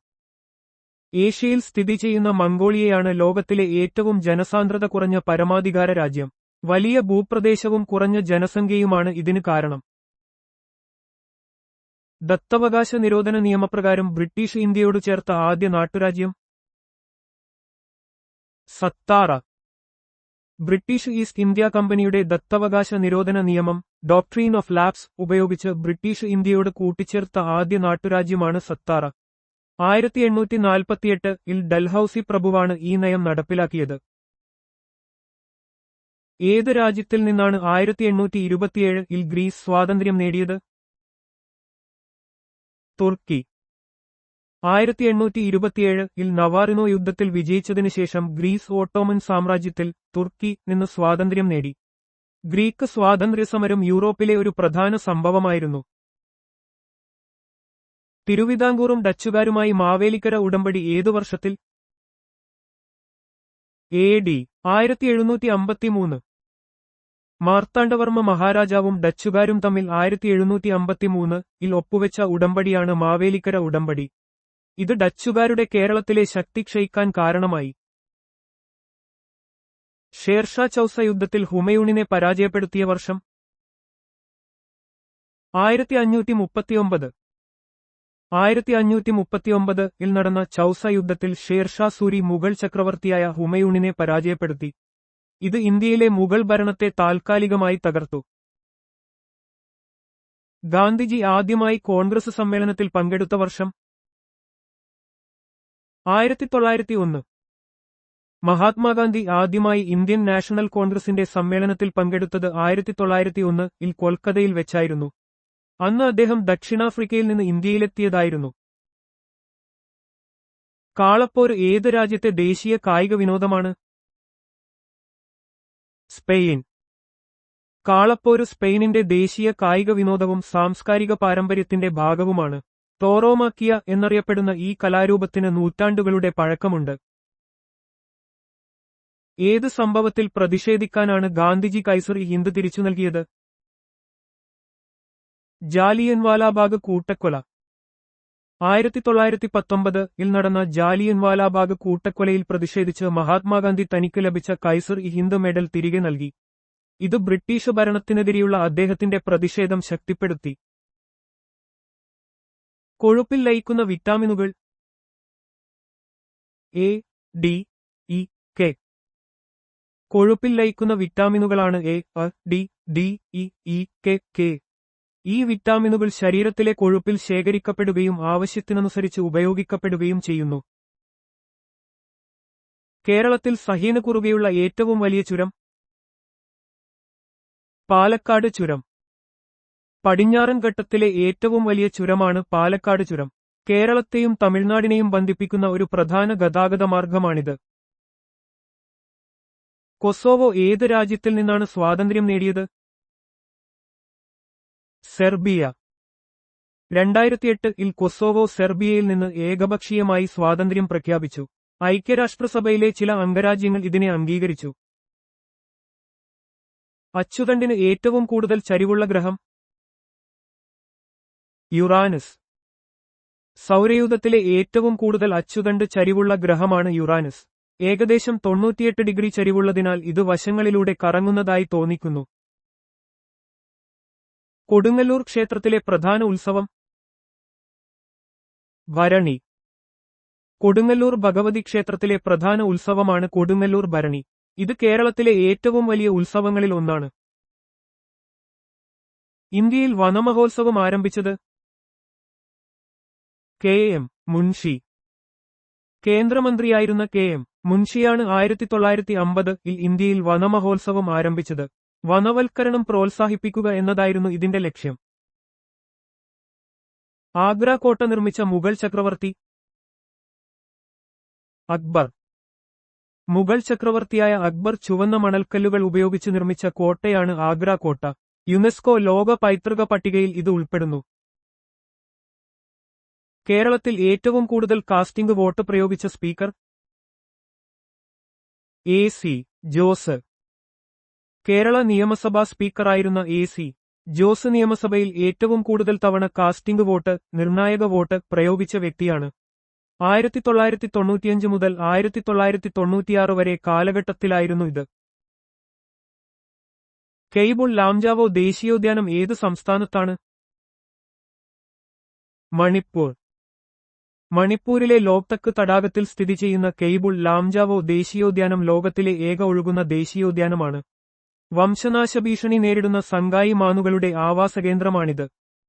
ഏഷ്യയിൽ സ്ഥിതി ചെയ്യുന്ന മംഗോളിയയാണ് ലോകത്തിലെ ഏറ്റവും ജനസാന്ദ്രത കുറഞ്ഞ പരമാധികാര രാജ്യം. വലിയ ഭൂപ്രദേശവും കുറഞ്ഞ ജനസംഖ്യയുമാണ് ഇതിന് കാരണം. ദത്തവകാശ നിരോധന നിയമപ്രകാരം ബ്രിട്ടീഷ് ഇന്ത്യയോട് ചേർത്ത ആദ്യ നാട്ടുരാജ്യം സത്താറ. ബ്രിട്ടീഷ് ഈസ്റ്റ് ഇന്ത്യ കമ്പനിയുടെ ദത്തവകാശ നിരോധന നിയമം ഡോക്ട്രീൻ ഓഫ് ലാപ്സ് ഉപയോഗിച്ച് ബ്രിട്ടീഷ് ഇന്ത്യയോട് കൂട്ടിച്ചേർത്ത ആദ്യ നാട്ടുരാജ്യമാണ് സത്താറ. 1848-ൽ ഡൽഹൌസി പ്രഭുവാണ് ഈ നയം നടപ്പിലാക്കിയത്. ഏത് രാജ്യത്തിൽ നിന്നാണ് 1827-ൽ ഗ്രീസ് സ്വാതന്ത്ര്യം നേടിയത്? തുർക്കി. 1827-ൽ നവാറിനോ യുദ്ധത്തിൽ വിജയിച്ചതിനു ശേഷം ഗ്രീസ് ഓട്ടോമൻ സാമ്രാജ്യത്തിൽ തുർക്കി നിന്ന് സ്വാതന്ത്ര്യം നേടി. ഗ്രീക്ക് സ്വാതന്ത്ര്യസമരം യൂറോപ്പിലെ ഒരു പ്രധാന സംഭവമായിരുന്നു. തിരുവിതാംകൂറും ഡച്ചുകാരുമായി മാവേലിക്കര ഉടമ്പടി ഏതു വർഷത്തിൽ? AD 1753. മാർത്താണ്ഡവർമ്മ മഹാരാജാവും ഡച്ചുകാരും തമ്മിൽ 1753-ൽ ഒപ്പുവെച്ച ഉടമ്പടിയാണ് മാവേലിക്കര ഉടമ്പടി. ഇത് ഡച്ചുകാരുടെ കേരളത്തിലെ ശക്തി ക്ഷയിക്കാൻ കാരണമായി. ഷേർഷാ ചൗസ യുദ്ധത്തിൽ ഹുമയൂണിനെ പരാജയപ്പെടുത്തിയ വർഷം 1539. 1539-ൽ നടന്ന ചൗസ യുദ്ധത്തിൽ ഷേർഷാ സൂരി മുഗൾ ചക്രവർത്തിയായ ഹുമയൂണിനെ പരാജയപ്പെടുത്തി. ഇത് ഇന്ത്യയിലെ മുഗൾ ഭരണത്തെ താൽക്കാലികമായി തകർത്തു. ഗാന്ധിജി ആദ്യമായി കോൺഗ്രസ് സമ്മേളനത്തിൽ പങ്കെടുത്ത വർഷം 1901. മഹാത്മാഗാന്ധി ആദ്യമായി ഇന്ത്യൻ നാഷണൽ കോൺഗ്രസിന്റെ സമ്മേളനത്തിൽ പങ്കെടുത്തത് 1901-ൽ കൊൽക്കത്തയിൽ വെച്ചായിരുന്നു. അന്ന് അദ്ദേഹം ദക്ഷിണാഫ്രിക്കയിൽ നിന്ന് ഇന്ത്യയിലെത്തിയതായിരുന്നു. കാളപ്പോര് ഏത് രാജ്യത്തെ ദേശീയ കായിക വിനോദമാണ്? സ്പെയിൻ. കാളപ്പോര് സ്പെയിനിന്റെ ദേശീയ കായിക വിനോദവും സാംസ്കാരിക പാരമ്പര്യത്തിന്റെ ഭാഗവുമാണ്. ടോറോമാക്കിയ എന്നറിയപ്പെടുന്ന ഈ കലാരൂപത്തിന് നൂറ്റാണ്ടുകളുടെ പഴക്കമുണ്ട്. ഏത് സംഭവത്തിൽ പ്രതിഷേധിക്കാനാണ് ഗാന്ധിജി കൈസർ-ഇ-ഹിന്ദ് തിരിച്ചു നൽകിയത്? ജാലിയൻവാലാബാഗ് കൂട്ടക്കൊല. 1919-ൽ നടന്ന ജാലിയൻവാലാബാഗ് കൂട്ടക്കൊലയിൽ പ്രതിഷേധിച്ച് മഹാത്മാഗാന്ധി തനിക്ക് ലഭിച്ച കൈസർ-ഇ-ഹിന്ദ് മെഡൽ തിരികെ നൽകി. ഇത് ബ്രിട്ടീഷ് ഭരണത്തിനെതിരെയുള്ള അദ്ദേഹത്തിന്റെ പ്രതിഷേധം ശക്തിപ്പെടുത്തി. കൊഴുപ്പിൽ ലയിക്കുന്ന വിറ്റാമിനുകൾ A, D, E, K. കൊഴുപ്പിൽ ലയിക്കുന്ന വിറ്റാമിനുകളാണ് A, D, D, E, K. ഈ വിറ്റാമിനുകൾ ശരീരത്തിലെ കൊഴുപ്പിൽ ശേഖരിക്കപ്പെടുകയും ആവശ്യത്തിനനുസരിച്ച് ഉപയോഗിക്കപ്പെടുകയും ചെയ്യുന്നു. കേരളത്തിൽ സഹ്യന് കുറുകെയുള്ള ഏറ്റവും വലിയ ചുരം പാലക്കാട് ചുരം. പടിഞ്ഞാറൻ ഘട്ടത്തിലെ ഏറ്റവും വലിയ ചുരമാണ് പാലക്കാട് ചുരം. കേരളത്തെയും തമിഴ്നാടിനെയും ബന്ധിപ്പിക്കുന്ന ഒരു പ്രധാന ഗതാഗത മാർഗമാണിത്. കൊസോവോ ഏത് രാജ്യത്തിൽ നിന്നാണ് സ്വാതന്ത്ര്യം നേടിയത്? സെർബിയ. 2008-ൽ കൊസോവോ സെർബിയയിൽ നിന്ന് ഏകപക്ഷീയമായി സ്വാതന്ത്ര്യം പ്രഖ്യാപിച്ചു. ഐക്യരാഷ്ട്രസഭയിലെ ചില അംഗരാജ്യങ്ങൾ ഇതിനെ അംഗീകരിച്ചു. അച്ചുതണ്ടിന് ഏറ്റവും കൂടുതൽ ചരിവുള്ള ഗ്രഹം? യുറാനസ്. സൗരയൂഥത്തിലെ ഏറ്റവും കൂടുതൽ അച്ചുതണ്ട് ചരിവുള്ള ഗ്രഹമാണ് യുറാനസ്. ഏകദേശം 98 ഡിഗ്രി ചരിവുള്ളതിനാൽ ഇത് വശങ്ങളിലൂടെ കറങ്ങുന്നതായി തോന്നിക്കുന്നു. കൊടുങ്ങല്ലൂർ ക്ഷേത്രത്തിലെ പ്രധാന ഉത്സവം? ഭരണി. കൊടുങ്ങല്ലൂർ ഭഗവതി ക്ഷേത്രത്തിലെ പ്രധാന ഉത്സവമാണ് കൊടുങ്ങല്ലൂർ ഭരണി. ഇത് കേരളത്തിലെ ഏറ്റവും വലിയ ഉത്സവങ്ങളിൽ ഒന്നാണ്. ഇന്ത്യയിൽ വനമഹോത്സവം ആരംഭിച്ചത്? കെ.എം. മുൻഷി. കേന്ദ്രമന്ത്രിയായിരുന്ന കെ.എം. മുൻഷിയാണ് 1950-ൽ ഇന്ത്യയിൽ വനമഹോത്സവം ആരംഭിച്ചത്. വനവൽക്കരണം പ്രോത്സാഹിപ്പിക്കുക എന്നതായിരുന്നു ഇതിന്റെ ലക്ഷ്യം. ആഗ്ര കോട്ട നിർമ്മിച്ച മുഗൾ ചക്രവർത്തി? അക്ബർ. മുഗൾ ചക്രവർത്തിയായ അക്ബർ ചുവന്ന മണൽക്കല്ലുകൾ ഉപയോഗിച്ച് നിർമ്മിച്ച കോട്ടയാണ് ആഗ്ര കോട്ട. യുനെസ്കോ ലോക പൈതൃക പട്ടികയിൽ ഇത് ഉൾപ്പെടുന്നു. കേരളത്തിൽ ഏറ്റവും കൂടുതൽ കാസ്റ്റിംഗ് വോട്ട് പ്രയോഗിച്ച സ്പീക്കർ? എ.സി. ജോസ്. കേരള നിയമസഭാ സ്പീക്കറായിരുന്ന എ.സി. ജോസ് നിയമസഭയിൽ ഏറ്റവും കൂടുതൽ തവണ കാസ്റ്റിംഗ് വോട്ട്, നിർണായക വോട്ട് പ്രയോഗിച്ച വ്യക്തിയാണ്. 1995 മുതൽ 1996 വരെ കാലഘട്ടത്തിലായിരുന്നു ഇത്. കെയ്ബുൾ ലാംജാവോ ദേശീയോദ്യാനം ഏത് സംസ്ഥാനത്താണ്? മണിപ്പൂർ. മണിപ്പൂരിലെ ലോക്തക് തടാകത്തിൽ സ്ഥിതി ചെയ്യുന്ന കെയ്ബുൾ ലാംജാവോ ദേശീയോദ്യാനം ലോകത്തിലെ ഏക ഒഴുകുന്ന ദേശീയോദ്യാനമാണ്. വംശനാശഭീഷണി നേരിടുന്ന സംഗായി മാനുകളുടെ ആവാസകേന്ദ്രമാണിത്.